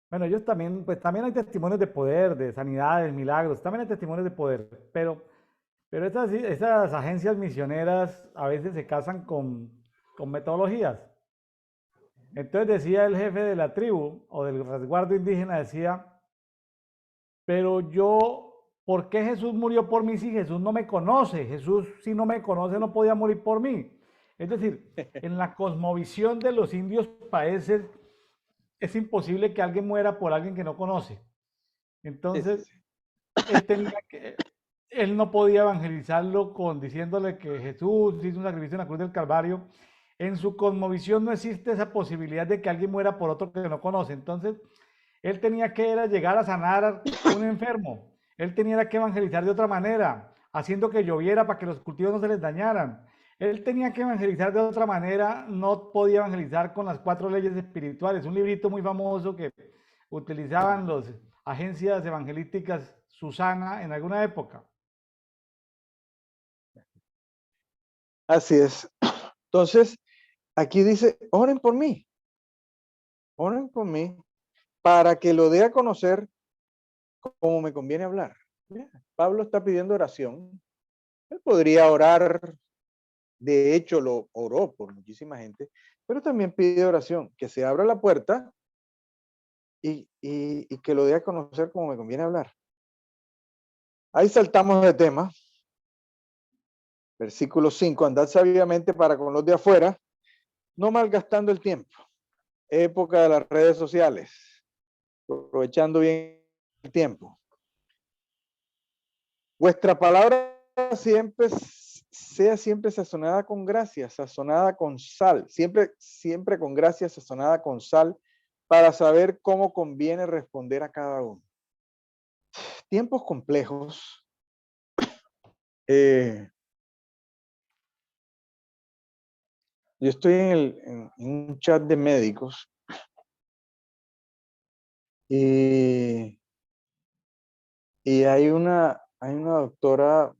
Speaker 1: Bueno, ellos también, pues también hay testimonios de poder, de sanidades, milagros, también hay testimonios de poder, pero esas agencias misioneras a veces se casan con metodologías. Entonces decía el jefe de la tribu o del resguardo indígena, decía, pero yo, ¿por qué Jesús murió por mí si Jesús no me conoce? Jesús, si no me conoce, no podía morir por mí. Es decir, en la cosmovisión de los indios países es imposible que alguien muera por alguien que no conoce.
Speaker 2: Sí, sí,
Speaker 1: Entonces,
Speaker 2: sí.
Speaker 1: él tenía que, él no podía evangelizarlo diciéndole que Jesús hizo un sacrificio en la cruz del Calvario. En su cosmovisión no existe esa posibilidad de que alguien muera por otro que no conoce. Entonces, él tenía que llegar a sanar un enfermo. Él tenía que evangelizar de otra manera, haciendo que lloviera para que los cultivos no se les dañaran. Él tenía que evangelizar de otra manera, no podía evangelizar con las 4 leyes espirituales. Un librito muy famoso que utilizaban las agencias evangelísticas Susana en alguna época.
Speaker 2: Así es. Entonces, aquí dice, oren por mí para que lo dé a conocer como me conviene hablar. Pablo está pidiendo oración. Él podría orar, de hecho lo oró por muchísima gente, pero también pide oración, que se abra la puerta y que lo dé a conocer como me conviene hablar. Ahí saltamos de tema. Versículo 5, andad sabiamente para con los de afuera, no malgastando el tiempo. Época de las redes sociales, aprovechando bien el tiempo. Vuestra palabra siempre sea siempre sazonada con gracia, sazonada con sal, siempre con gracia, sazonada con sal, para saber cómo conviene responder a cada uno. Tiempos complejos. Yo estoy en un chat de médicos y hay una doctora,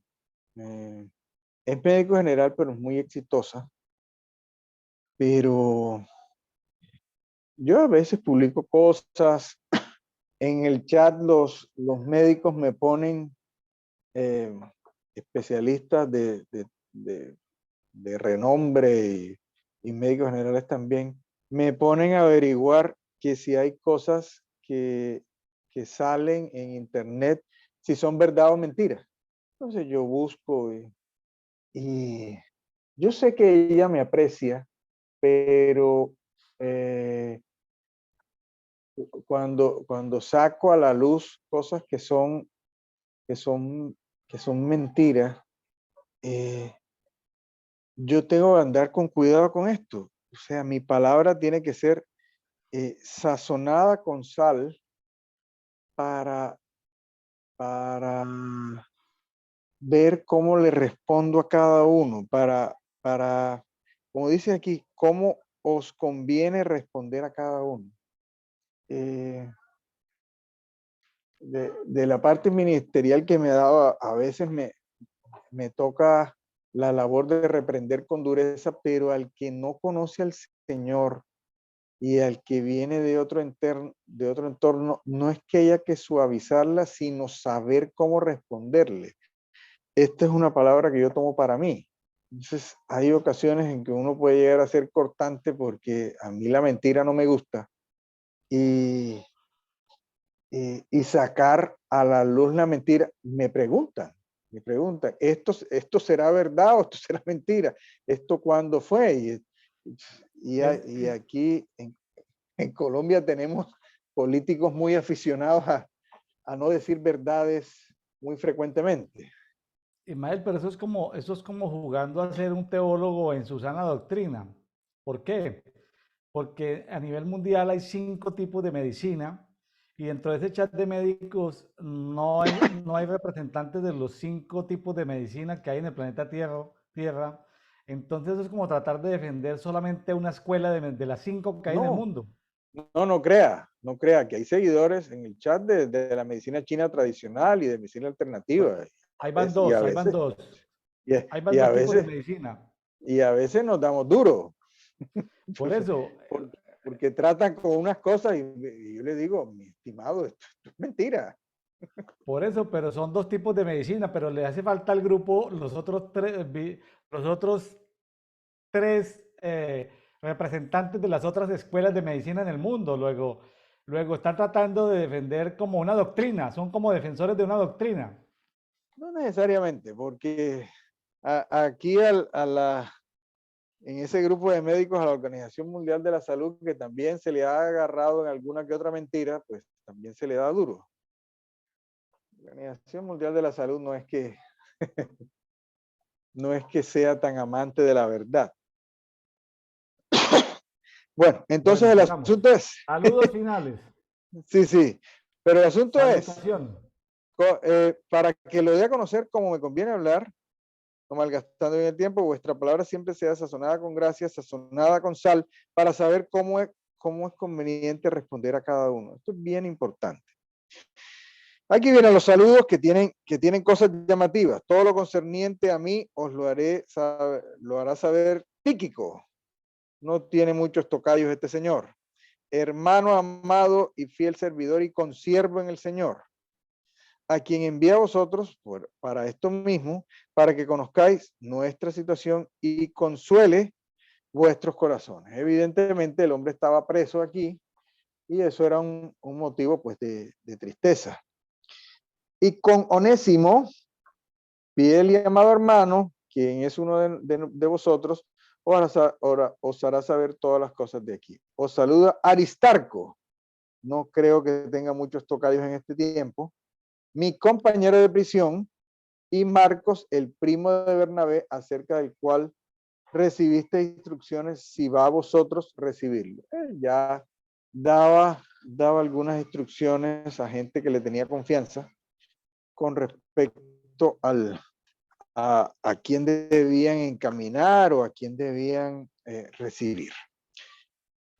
Speaker 2: es médico general, pero es muy exitosa. Pero yo a veces publico cosas. En el chat los médicos me ponen especialistas de renombre y médicos generales también. Me ponen a averiguar que si hay cosas que salen en internet, si son verdad o mentira. Entonces yo busco y yo sé que ella me aprecia, pero cuando saco a la luz cosas que son, que son mentiras, yo tengo que andar con cuidado con esto. O sea, mi palabra tiene que ser sazonada con sal para, para ver cómo le respondo a cada uno, como dice aquí, cómo os conviene responder a cada uno. De la parte ministerial que me ha dado, a veces me toca la labor de reprender con dureza, pero al que no conoce al Señor y al que viene de otro entorno, no es que haya que suavizarla, sino saber cómo responderle. Esta es una palabra que yo tomo para mí. Entonces, hay ocasiones en que uno puede llegar a ser cortante porque a mí la mentira no me gusta y, y sacar a la luz la mentira. Me preguntan, ¿esto será verdad o esto será mentira? ¿Esto cuándo fue?
Speaker 1: Es,
Speaker 2: Y aquí en Colombia tenemos políticos muy aficionados a no decir verdades muy frecuentemente.
Speaker 1: Ismael, pero eso es como jugando a ser un teólogo en su sana doctrina. ¿Por qué? Porque a nivel mundial hay 5 tipos de medicina y dentro de ese chat de médicos no hay representantes de los 5 tipos de medicina que hay en el planeta Tierra. Entonces es como tratar de defender solamente una escuela de las 5 que hay en el
Speaker 2: No,
Speaker 1: mundo.
Speaker 2: no crea que hay seguidores en el chat de la medicina china tradicional y de medicina
Speaker 1: Bueno,
Speaker 2: alternativa.
Speaker 1: ahí van
Speaker 2: ¿Ves? Y a
Speaker 1: dos, ahí van
Speaker 2: veces,
Speaker 1: dos,
Speaker 2: y,
Speaker 1: ahí
Speaker 2: y
Speaker 1: van
Speaker 2: a
Speaker 1: dos tipos de
Speaker 2: veces,
Speaker 1: medicina.
Speaker 2: y a veces nos damos duro,
Speaker 1: Por eso,
Speaker 2: porque, porque tratan con unas cosas y yo le digo, mi estimado, esto es mentira.
Speaker 1: pero son 2 tipos de medicina, pero le hace falta al grupo los otros tres representantes de las otras escuelas de medicina en el mundo. Luego están tratando de defender como una doctrina, son como defensores de una doctrina.
Speaker 2: No necesariamente, porque aquí en ese grupo de médicos a la Organización Mundial de la Salud, que también se le ha agarrado en alguna que otra mentira, pues también se le da duro. La Organización Mundial de la Salud no es que sea tan amante de la verdad. Bueno,
Speaker 1: Bueno,
Speaker 2: entonces el
Speaker 1: sigamos.
Speaker 2: asunto es,
Speaker 1: Saludos finales.
Speaker 2: sí, sí, pero el asunto es,
Speaker 1: Salutación.
Speaker 2: para que lo dé a conocer como me conviene hablar, no malgastando bien el tiempo, vuestra palabra siempre sea sazonada con gracia, sazonada con sal, para saber cómo es conveniente responder a cada uno. Esto es bien importante. Aquí vienen los saludos que tienen cosas llamativas. Todo lo concerniente a mí os lo hará saber Tíquico. No tiene muchos tocayos este señor. Hermano amado y fiel servidor y consiervo en el Señor, a quien envía a vosotros para esto mismo, para que conozcáis nuestra situación y consuele vuestros corazones. Evidentemente el hombre estaba preso aquí y eso era un motivo pues de tristeza. Y con Onésimo, fiel y amado hermano, quien es uno de vosotros, os hará saber todas las cosas de aquí. Os saluda Aristarco. No creo que tenga muchos tocayos en este tiempo. Mi compañero de prisión y Marcos, el primo de Bernabé, acerca del cual recibiste instrucciones si va a vosotros recibirlo. Él ya daba algunas instrucciones a gente que le tenía confianza con respecto a quién debían encaminar o a quién debían recibir.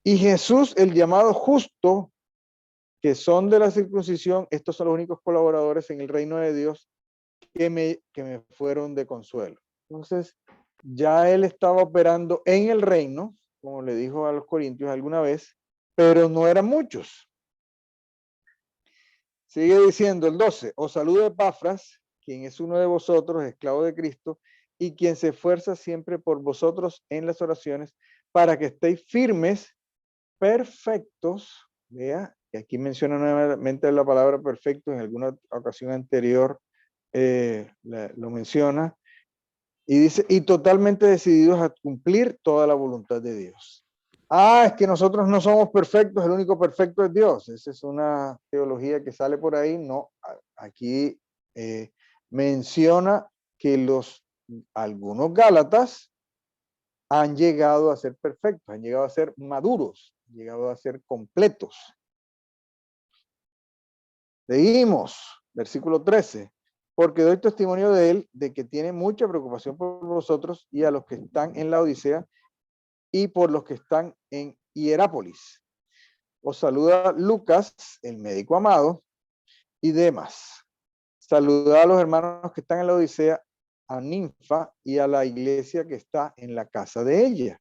Speaker 2: Y Jesús, el llamado justo, que son de la circuncisión, estos son los únicos colaboradores en el reino de Dios que me fueron de consuelo. Entonces, ya él estaba operando en el reino, como le dijo a los corintios alguna vez, pero no eran muchos. Sigue diciendo el 12, os saluda Epafras, quien es uno de vosotros, esclavo de Cristo, y quien se esfuerza siempre por vosotros en las oraciones, para que estéis firmes, perfectos. Vea, y aquí menciona nuevamente la palabra perfecto, en alguna ocasión anterior lo menciona, y dice, y totalmente decididos a cumplir toda la voluntad de Dios. Ah, es que nosotros no somos perfectos, el único perfecto es Dios. Esa es una teología que sale por ahí. No, aquí menciona que algunos gálatas han llegado a ser perfectos, han llegado a ser maduros, han llegado a ser completos. Seguimos, versículo 13. Porque doy testimonio de él, de que tiene mucha preocupación por vosotros y a los que están en la Odisea y por los que están en Hierápolis. Os saluda Lucas, el médico amado, y Demas. Saluda a los hermanos que están en la Odisea, a Ninfa y a la iglesia que está en la casa de ella.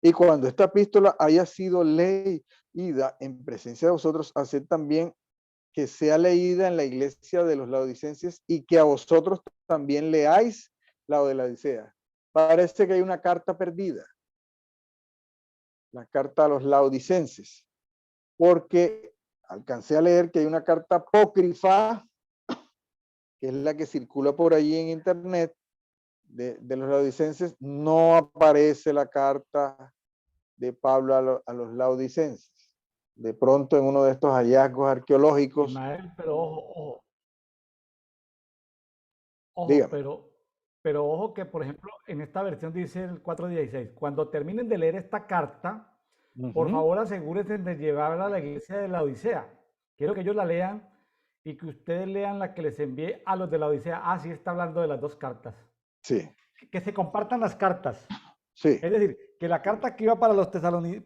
Speaker 2: Y cuando esta epístola haya sido leída en presencia de vosotros, haced también que sea leída en la iglesia de los laodicenses y que a vosotros también leáis la de la Odisea. parece que hay una carta perdida, la carta a los laodicenses, porque alcancé a leer que hay una carta apócrifa, que es la que circula por allí en internet, de los laodicenses. No aparece la carta de Pablo a los laodicenses. De pronto en uno de estos hallazgos arqueológicos.
Speaker 1: Ismael, pero ojo,
Speaker 2: Dígame.
Speaker 1: pero ojo que, por ejemplo, en esta versión dice el 4:16, cuando terminen de leer esta carta, por favor asegúrense de llevarla a la iglesia de la Odisea. Quiero que ellos la lean y que ustedes lean la que les envié a los de la Odisea. Ah, sí, está hablando de las dos cartas.
Speaker 2: Sí.
Speaker 1: Que se compartan las cartas.
Speaker 2: Sí.
Speaker 1: Es decir, que la carta que iba para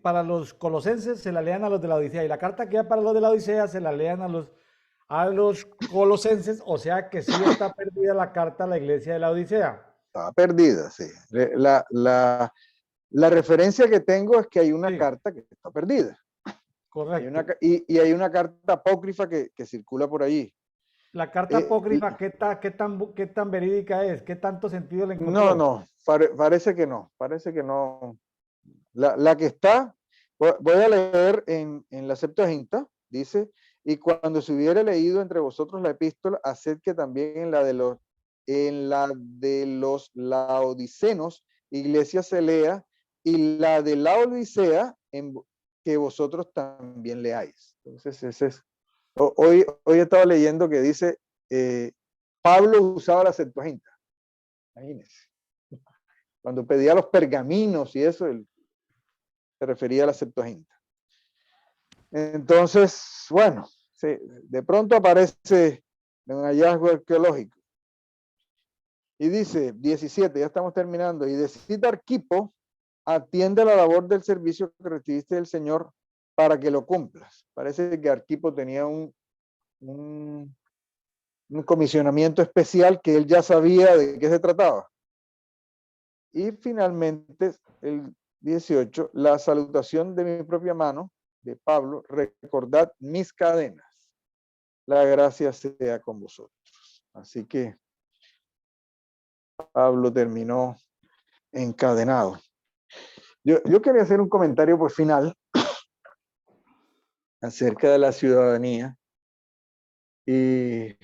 Speaker 1: para los colosenses se la lean a los de la Odisea y la carta que iba para los de la Odisea se la lean a los colosenses, o sea que sí está perdida la carta a la iglesia de la Odisea.
Speaker 2: Estaba perdida, sí. La referencia que tengo es que hay una
Speaker 1: Sí,
Speaker 2: carta que está perdida.
Speaker 1: correcto.
Speaker 2: Y hay una carta apócrifa que circula por allí.
Speaker 1: La carta apócrifa, ¿qué tan verídica es? ¿Qué tanto sentido le encontró?
Speaker 2: No, parece que no, parece que no. La que está, voy a leer en la Septuaginta, dice, y cuando se hubiera leído entre vosotros la epístola, haced que también en la de los laodicenos, iglesia se lea, y la de la Odisea, que vosotros también leáis. Entonces, ese es. Hoy estaba leyendo que dice, Pablo usaba la Septuaginta. Imagínense. Cuando pedía los pergaminos y eso, él se refería a la Septuaginta. Entonces, bueno, sí, de pronto aparece un hallazgo arqueológico. Y dice, 17, ya estamos terminando, y decid Arquipo, atiende la labor del servicio que recibiste del Señor para que lo cumplas. Parece que Arquipo tenía un comisionamiento especial que él ya sabía de qué se trataba. Y finalmente, el 18, la salutación de mi propia mano, de Pablo, recordad mis cadenas. La gracia sea con vosotros. Así que Pablo terminó encadenado. Yo quería hacer un comentario por final acerca de la ciudadanía. Y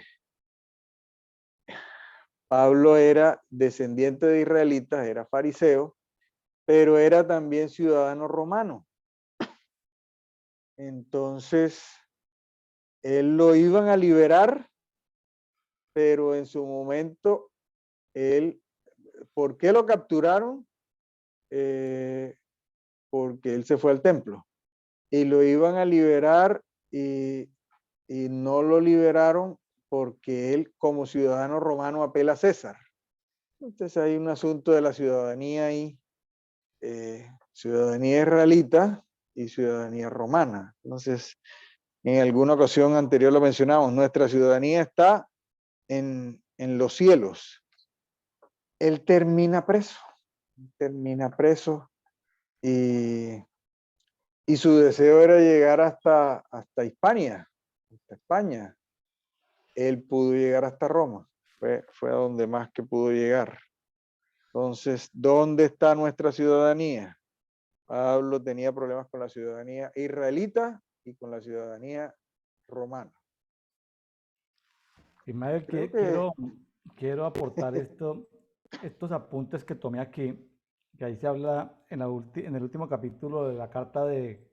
Speaker 2: Pablo era descendiente de israelitas, era fariseo, pero era también ciudadano romano. Entonces, él lo iban a liberar, pero en su momento, ¿por qué lo capturaron? Porque él se fue al templo y lo iban a liberar y no lo liberaron porque él como ciudadano romano apela a César. Entonces hay un asunto de la ciudadanía ahí, ciudadanía israelita y ciudadanía romana. Entonces, en alguna ocasión anterior lo mencionamos, nuestra ciudadanía está en los cielos. Él termina preso y su deseo era llegar hasta Hispania, hasta España. Él pudo llegar hasta Roma, fue a donde más que pudo llegar. Entonces, ¿dónde está nuestra ciudadanía? Pablo tenía problemas con la ciudadanía israelita y con la ciudadanía romana.
Speaker 1: Ismael,
Speaker 2: Creo que
Speaker 1: quiero aportar estos apuntes que tomé aquí, que ahí se habla en el último capítulo de la carta de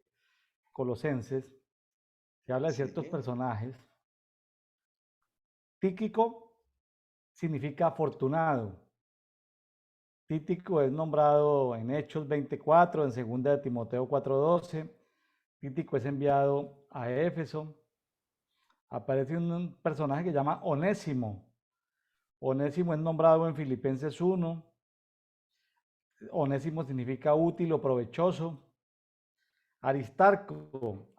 Speaker 1: Colosenses, se habla de ciertos
Speaker 2: sí,
Speaker 1: personajes. Tíquico significa afortunado. Títico es nombrado en Hechos 24, en 2 de Timoteo 4:12. Títico es enviado a Éfeso. Aparece un personaje que se llama Onésimo. Onésimo es nombrado en Filipenses 1. Onésimo significa útil o provechoso. Aristarco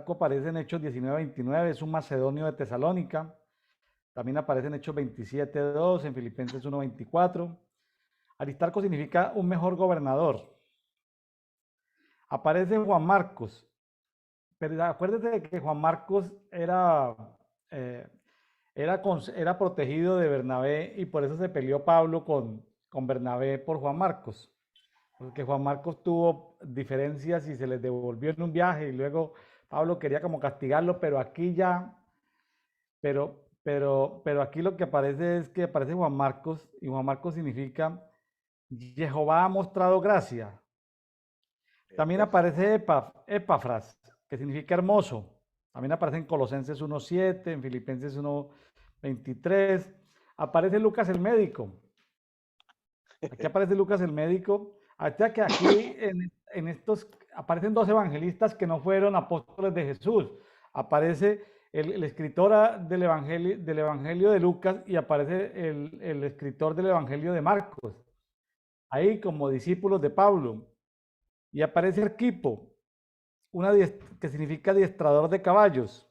Speaker 1: aparece en Hechos 19:29, es un macedonio de Tesalónica. También aparece en Hechos 27:2, en Filipenses 1:24. Aristarco significa un mejor gobernador. Aparece Juan Marcos, pero acuérdate de que Juan Marcos era protegido de Bernabé y por eso se peleó Pablo con Bernabé por Juan Marcos, porque Juan Marcos tuvo diferencias y se les devolvió en un viaje y luego Pablo quería como castigarlo, pero aquí ya, pero aquí lo que aparece es que aparece Juan Marcos y Juan Marcos significa Jehová ha mostrado gracia. También aparece Epafras, que significa hermoso. También aparece en Colosenses 1.7, en Filipenses 1.23. Aparece Lucas el médico. Aquí aparece Lucas el médico. Hasta que aquí en estos aparecen dos evangelistas que no fueron apóstoles de Jesús. Aparece el escritor del evangelio de Lucas y aparece el escritor del evangelio de Marcos. Ahí como discípulos de Pablo. Y aparece Arquipo, que significa adiestrador de caballos.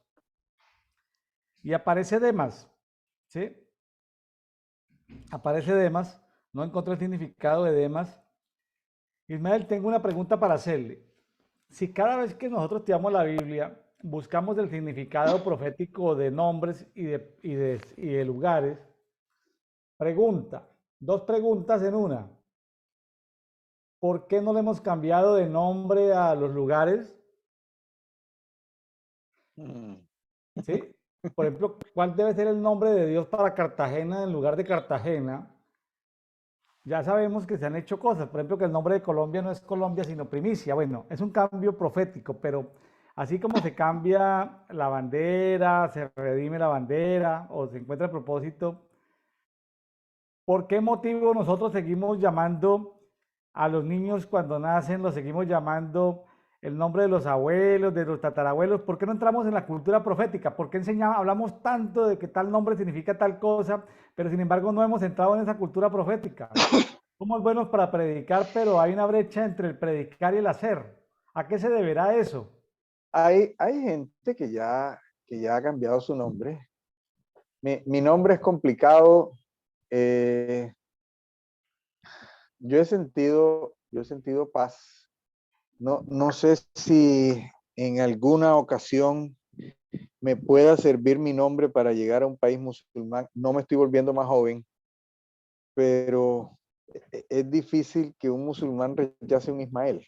Speaker 1: Y aparece Demas, ¿sí? Aparece Demas, no encontré el significado de Demas. Ismael, tengo una pregunta para hacerle. Si cada vez que nosotros estudiamos la Biblia, buscamos el significado profético de nombres y de lugares, pregunta, dos preguntas en una. ¿Por qué no le hemos cambiado de nombre a los lugares?
Speaker 2: Mm.
Speaker 1: ¿Sí? Por ejemplo, ¿cuál debe ser el nombre de Dios para Cartagena en lugar de Cartagena? Ya sabemos que se han hecho cosas, por ejemplo, que el nombre de Colombia no es Colombia, sino Primicia. Bueno, es un cambio profético, pero así como se cambia la bandera, se redime la bandera o se encuentra el propósito, ¿por qué motivo nosotros seguimos llamando a los niños cuando nacen, los seguimos llamando el nombre de los abuelos, de los tatarabuelos? ¿Por qué no entramos en la cultura profética? ¿Por qué hablamos tanto de que tal nombre significa tal cosa, pero sin embargo no hemos entrado en esa cultura profética? Somos buenos para predicar, pero hay una brecha entre el predicar y el hacer. ¿A qué se deberá eso?
Speaker 2: Hay gente que ya ha cambiado su nombre. Mi nombre es complicado. eh, yo he sentido paz. No sé si en alguna ocasión me pueda servir mi nombre para llegar a un país musulmán. No me estoy volviendo más joven, pero es difícil que un musulmán rechace un Ismael.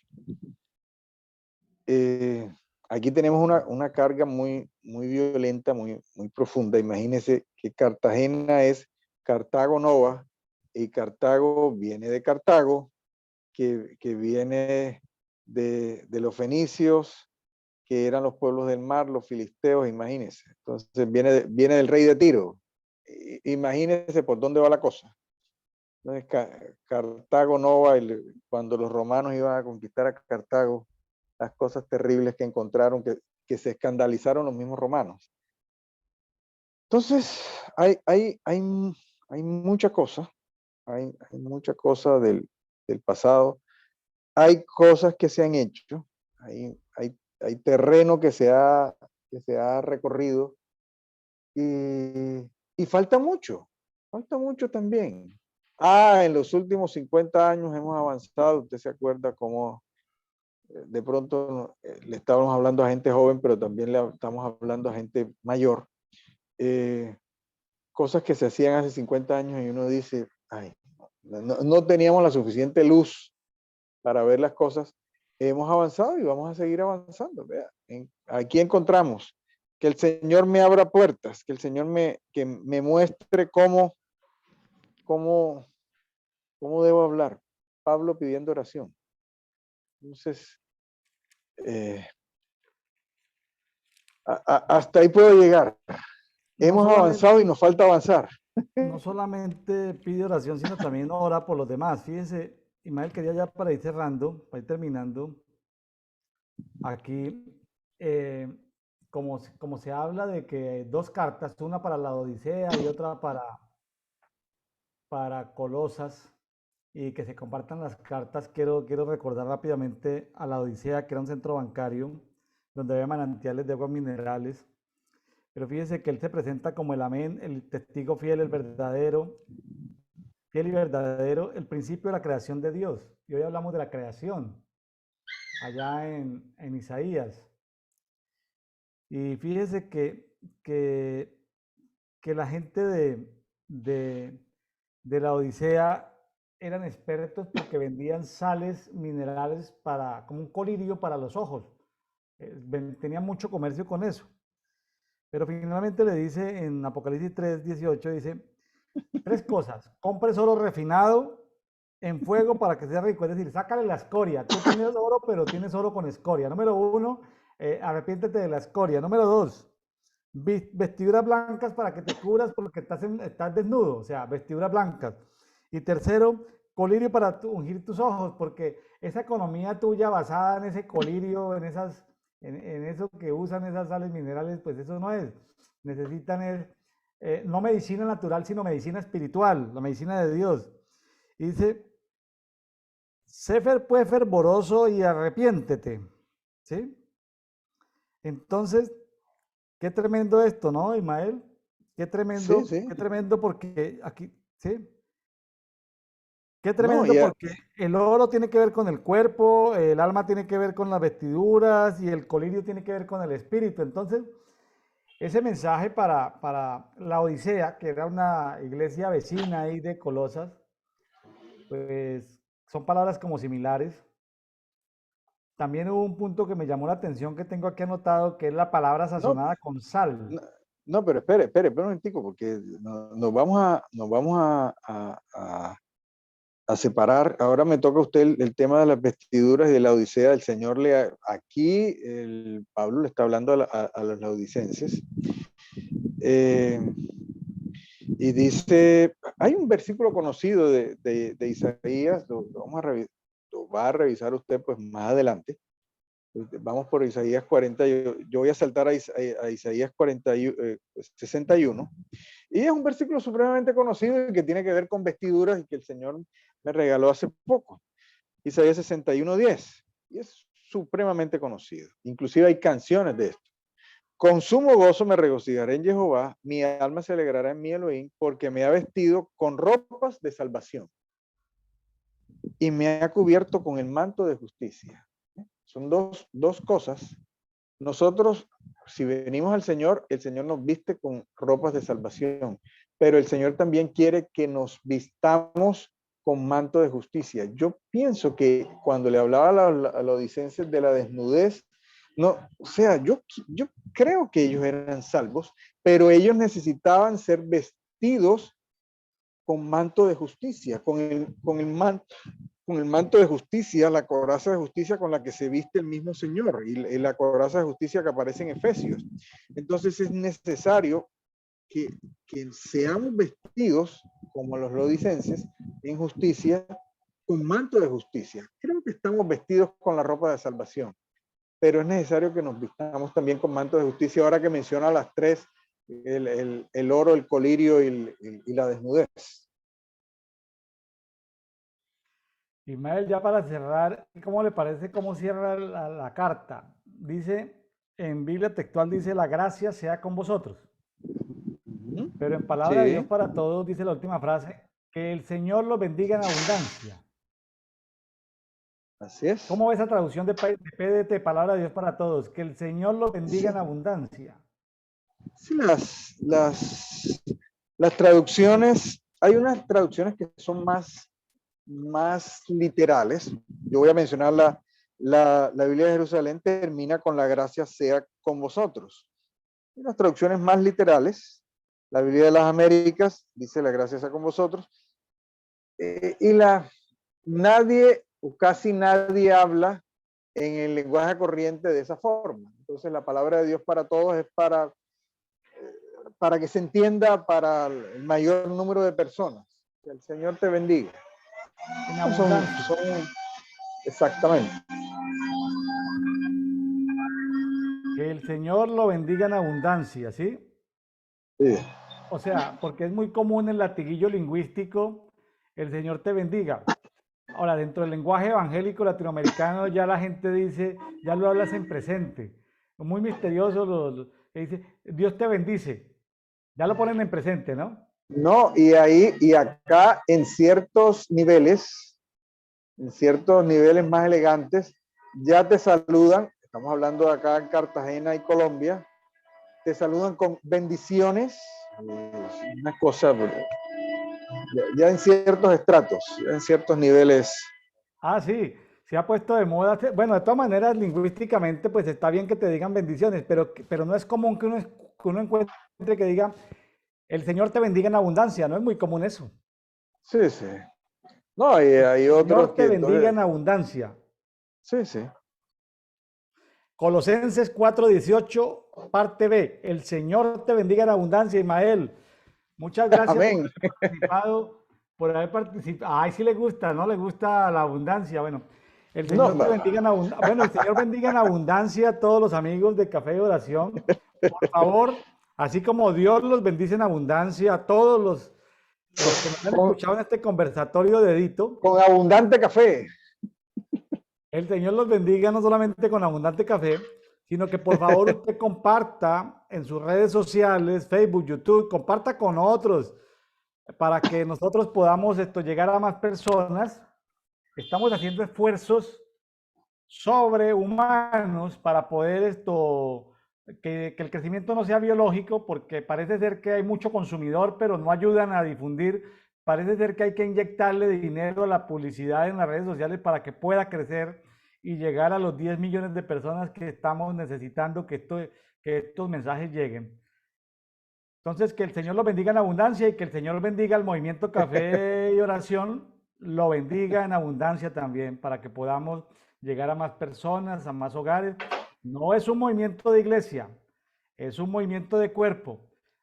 Speaker 2: Eh, Aquí tenemos una carga muy violenta, muy profunda. Imagínense que Cartagena es Cartago Nova y Cartago viene de Cartago, que viene de los fenicios, que eran los pueblos del mar, los filisteos, imagínense. Entonces viene del rey de Tiro. Imagínense por dónde va la cosa. Entonces, Cartago Nova, cuando los romanos iban a conquistar a Cartago, las cosas terribles que encontraron, que se escandalizaron los mismos romanos. Entonces, hay mucha cosa, hay mucha cosa del pasado, hay cosas que se han hecho, hay terreno que se ha recorrido y falta mucho también. En los últimos 50 años hemos avanzado, usted se acuerda cómo de pronto le estábamos hablando a gente joven, pero también le estamos hablando a gente mayor. Cosas que se hacían hace 50 años y uno dice, ay, no teníamos la suficiente luz para ver las cosas. Hemos avanzado y vamos a seguir avanzando. Vea, aquí encontramos que el Señor me abra puertas, que el Señor que me muestre cómo debo hablar. Pablo pidiendo oración. Entonces, hasta ahí puedo llegar.
Speaker 1: No
Speaker 2: Hemos
Speaker 1: solamente,
Speaker 2: avanzado y nos falta avanzar.
Speaker 1: no solamente pide oración, sino también ora por los demás. Fíjese, Ismael, quería ya para ir cerrando, para ir terminando, aquí, eh, como se habla de que dos cartas, una para la Odisea y otra para Colosas, y que se compartan las cartas, quiero recordar rápidamente a la Odisea, que era un centro bancario, donde había manantiales de aguas minerales. Pero fíjese que él se presenta como el amén, el testigo fiel, el verdadero, fiel y verdadero, el principio de la creación de Dios. Y hoy hablamos de la creación, allá en Isaías. Y fíjese que, que la gente de la Odisea eran expertos porque vendían sales minerales para, como un colirio para los ojos. Tenían mucho comercio con eso. Pero finalmente le dice en Apocalipsis 3:18, dice, tres cosas. Compres oro refinado en fuego para que sea rico. Es decir, sácale la escoria. Tú tienes oro, pero tienes oro con escoria. Número uno, arrepiéntete de la escoria. Número dos, vestiduras blancas para que te cubras porque estás desnudo. O sea, vestiduras blancas. Y tercero, colirio para ungir tus ojos, porque esa economía tuya basada en ese colirio, en eso que usan esas sales minerales, pues eso no es. Necesitan no medicina natural, sino medicina espiritual, la medicina de Dios. Y dice, sé pues fervoroso y arrepiéntete. ¿Sí? Entonces, qué tremendo esto, ¿no, Ismael?
Speaker 2: Sí, sí.
Speaker 1: Qué tremendo porque aquí, ¿sí? Qué
Speaker 2: No,
Speaker 1: tremendo porque el oro tiene que ver con el cuerpo, el alma tiene que ver con las vestiduras y el colirio tiene que ver con el espíritu. Entonces, ese mensaje para la Odisea, que era una iglesia vecina ahí de Colosas, pues son palabras como similares. También hubo un punto que me llamó la atención que tengo aquí anotado, que es la palabra
Speaker 2: no,
Speaker 1: sazonada con sal.
Speaker 2: no, no, pero espere un momentico, porque nos vamos a separar. Ahora me toca a usted el tema de las vestiduras y de la Odisea. El Señor aquí Pablo le está hablando a los laodicenses. Y dice, hay un versículo conocido de Isaías, lo va a revisar usted pues más adelante. Vamos por Isaías 40, yo voy a saltar a Isaías 40, 61. Y es un versículo supremamente conocido y que tiene que ver con vestiduras y que el Señor me regaló hace poco. Isaías 61:10. Y es supremamente conocido. Inclusive hay canciones de esto. Con sumo gozo me regocijaré en Jehová, mi alma se alegrará en mi Elohim, porque me ha vestido con ropas de salvación y me ha cubierto con el manto de justicia. Son dos cosas. Nosotros, si venimos al Señor, el Señor nos viste con ropas de salvación, pero el Señor también quiere que nos vistamos con manto de justicia. Yo pienso que cuando le hablaba a los odicenses de la desnudez, no, o sea, yo creo que ellos eran salvos, pero ellos necesitaban ser vestidos con manto de justicia, con el manto de justicia, la coraza de justicia con la que se viste el mismo Señor y la coraza de justicia que aparece en Efesios. Entonces es necesario que seamos vestidos, como los lodicenses, en justicia, con manto de justicia. Creo que estamos vestidos con la ropa de salvación, pero es necesario que nos vistamos también con manto de justicia. Ahora que menciona las tres, el oro, el colirio y la desnudez.
Speaker 1: Ismael, ya para cerrar, ¿cómo le parece cómo cierra la carta? Dice, en Biblia textual dice, la gracia sea con vosotros. Pero en palabra de Dios
Speaker 2: Sí,
Speaker 1: para todos dice la última frase, que el Señor los bendiga en abundancia.
Speaker 2: así es.
Speaker 1: ¿Cómo ves esa traducción de PDT, palabra de Dios para todos? Que el Señor los bendiga
Speaker 2: Sí,
Speaker 1: en abundancia.
Speaker 2: sí, las traducciones, hay unas traducciones que son más literales. Yo voy a mencionar la Biblia de Jerusalén termina con la gracia sea con vosotros. Y las traducciones más literales, la Biblia de las Américas dice la gracia sea con vosotros. Y nadie o casi nadie habla en el lenguaje corriente de esa forma. Entonces la palabra de Dios para todos es para que se entienda para el mayor número de personas. Que el Señor te bendiga.
Speaker 1: En
Speaker 2: Son,
Speaker 1: abundancia.
Speaker 2: son exactamente.
Speaker 1: Que el Señor lo bendiga en abundancia, ¿sí?
Speaker 2: Sí.
Speaker 1: O sea, porque es muy común el latiguillo lingüístico, el Señor te bendiga. Ahora, dentro del lenguaje evangélico latinoamericano ya la gente dice, ya lo hablas en presente. Muy misterioso que dice, Dios te bendice. Ya lo ponen en presente, ¿no?
Speaker 2: No, y acá en ciertos niveles más elegantes, ya te saludan, estamos hablando de acá en Cartagena y Colombia, te saludan con bendiciones, una cosa ya en ciertos estratos, ya en ciertos niveles.
Speaker 1: Ah, sí, se ha puesto de moda. Bueno, de todas maneras, lingüísticamente, pues está bien que te digan bendiciones, pero no es común que uno encuentre que diga, el Señor te bendiga en abundancia, no es muy común eso.
Speaker 2: Sí, sí. No, hay otros
Speaker 1: Señor te
Speaker 2: que
Speaker 1: bendiga
Speaker 2: entonces,
Speaker 1: en abundancia.
Speaker 2: sí, sí.
Speaker 1: Colosenses 4:18, parte B. El Señor te bendiga en abundancia, Ismael. Muchas gracias por
Speaker 2: Amén.
Speaker 1: haber participado, por haber participado. Ay, sí le gusta, ¿no? Le gusta la abundancia. Bueno, el
Speaker 2: No,
Speaker 1: Señor te bendiga en abundancia. Bueno, el Señor bendiga en abundancia a todos los amigos de Café de Oración. Por favor, así como Dios los bendice en abundancia a todos los que nos han
Speaker 2: con,
Speaker 1: escuchado en este conversatorio de Edito,
Speaker 2: con abundante café.
Speaker 1: el Señor los bendiga no solamente con abundante café, sino que por favor usted comparta en sus redes sociales, Facebook, YouTube, comparta con otros para que nosotros podamos llegar a más personas. Estamos haciendo esfuerzos sobrehumanos para poder que el crecimiento no sea biológico, porque parece ser que hay mucho consumidor, pero no ayudan a difundir. Parece ser que hay que inyectarle dinero a la publicidad en las redes sociales para que pueda crecer y llegar a los 10 millones de personas que estamos necesitando que estos mensajes lleguen. Entonces, que el Señor los bendiga en abundancia y que el Señor bendiga el movimiento Café y Oración, lo bendiga en abundancia también, para que podamos llegar a más personas, a más hogares. No es un movimiento de iglesia, es un movimiento de cuerpo.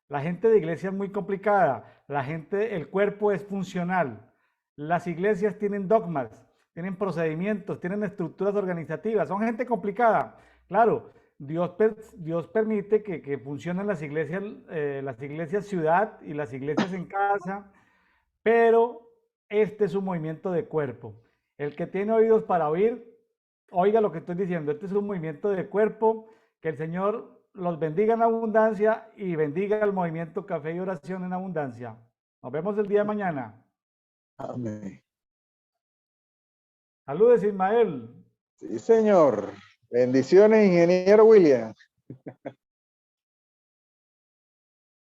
Speaker 1: La gente de iglesia es muy complicada, el cuerpo es funcional. Las iglesias tienen dogmas, tienen procedimientos, tienen estructuras organizativas, son gente complicada. Claro, Dios permite que funcionen las iglesias ciudad y las iglesias en casa, pero este es un movimiento de cuerpo. El que tiene oídos para oír, oiga lo que estoy diciendo. Este es un movimiento de cuerpo. Que el Señor los bendiga en abundancia y bendiga el movimiento Café y Oración en abundancia. Nos vemos el día de mañana.
Speaker 2: Amén.
Speaker 1: Saludes, Ismael.
Speaker 2: Sí, señor. Bendiciones, ingeniero William.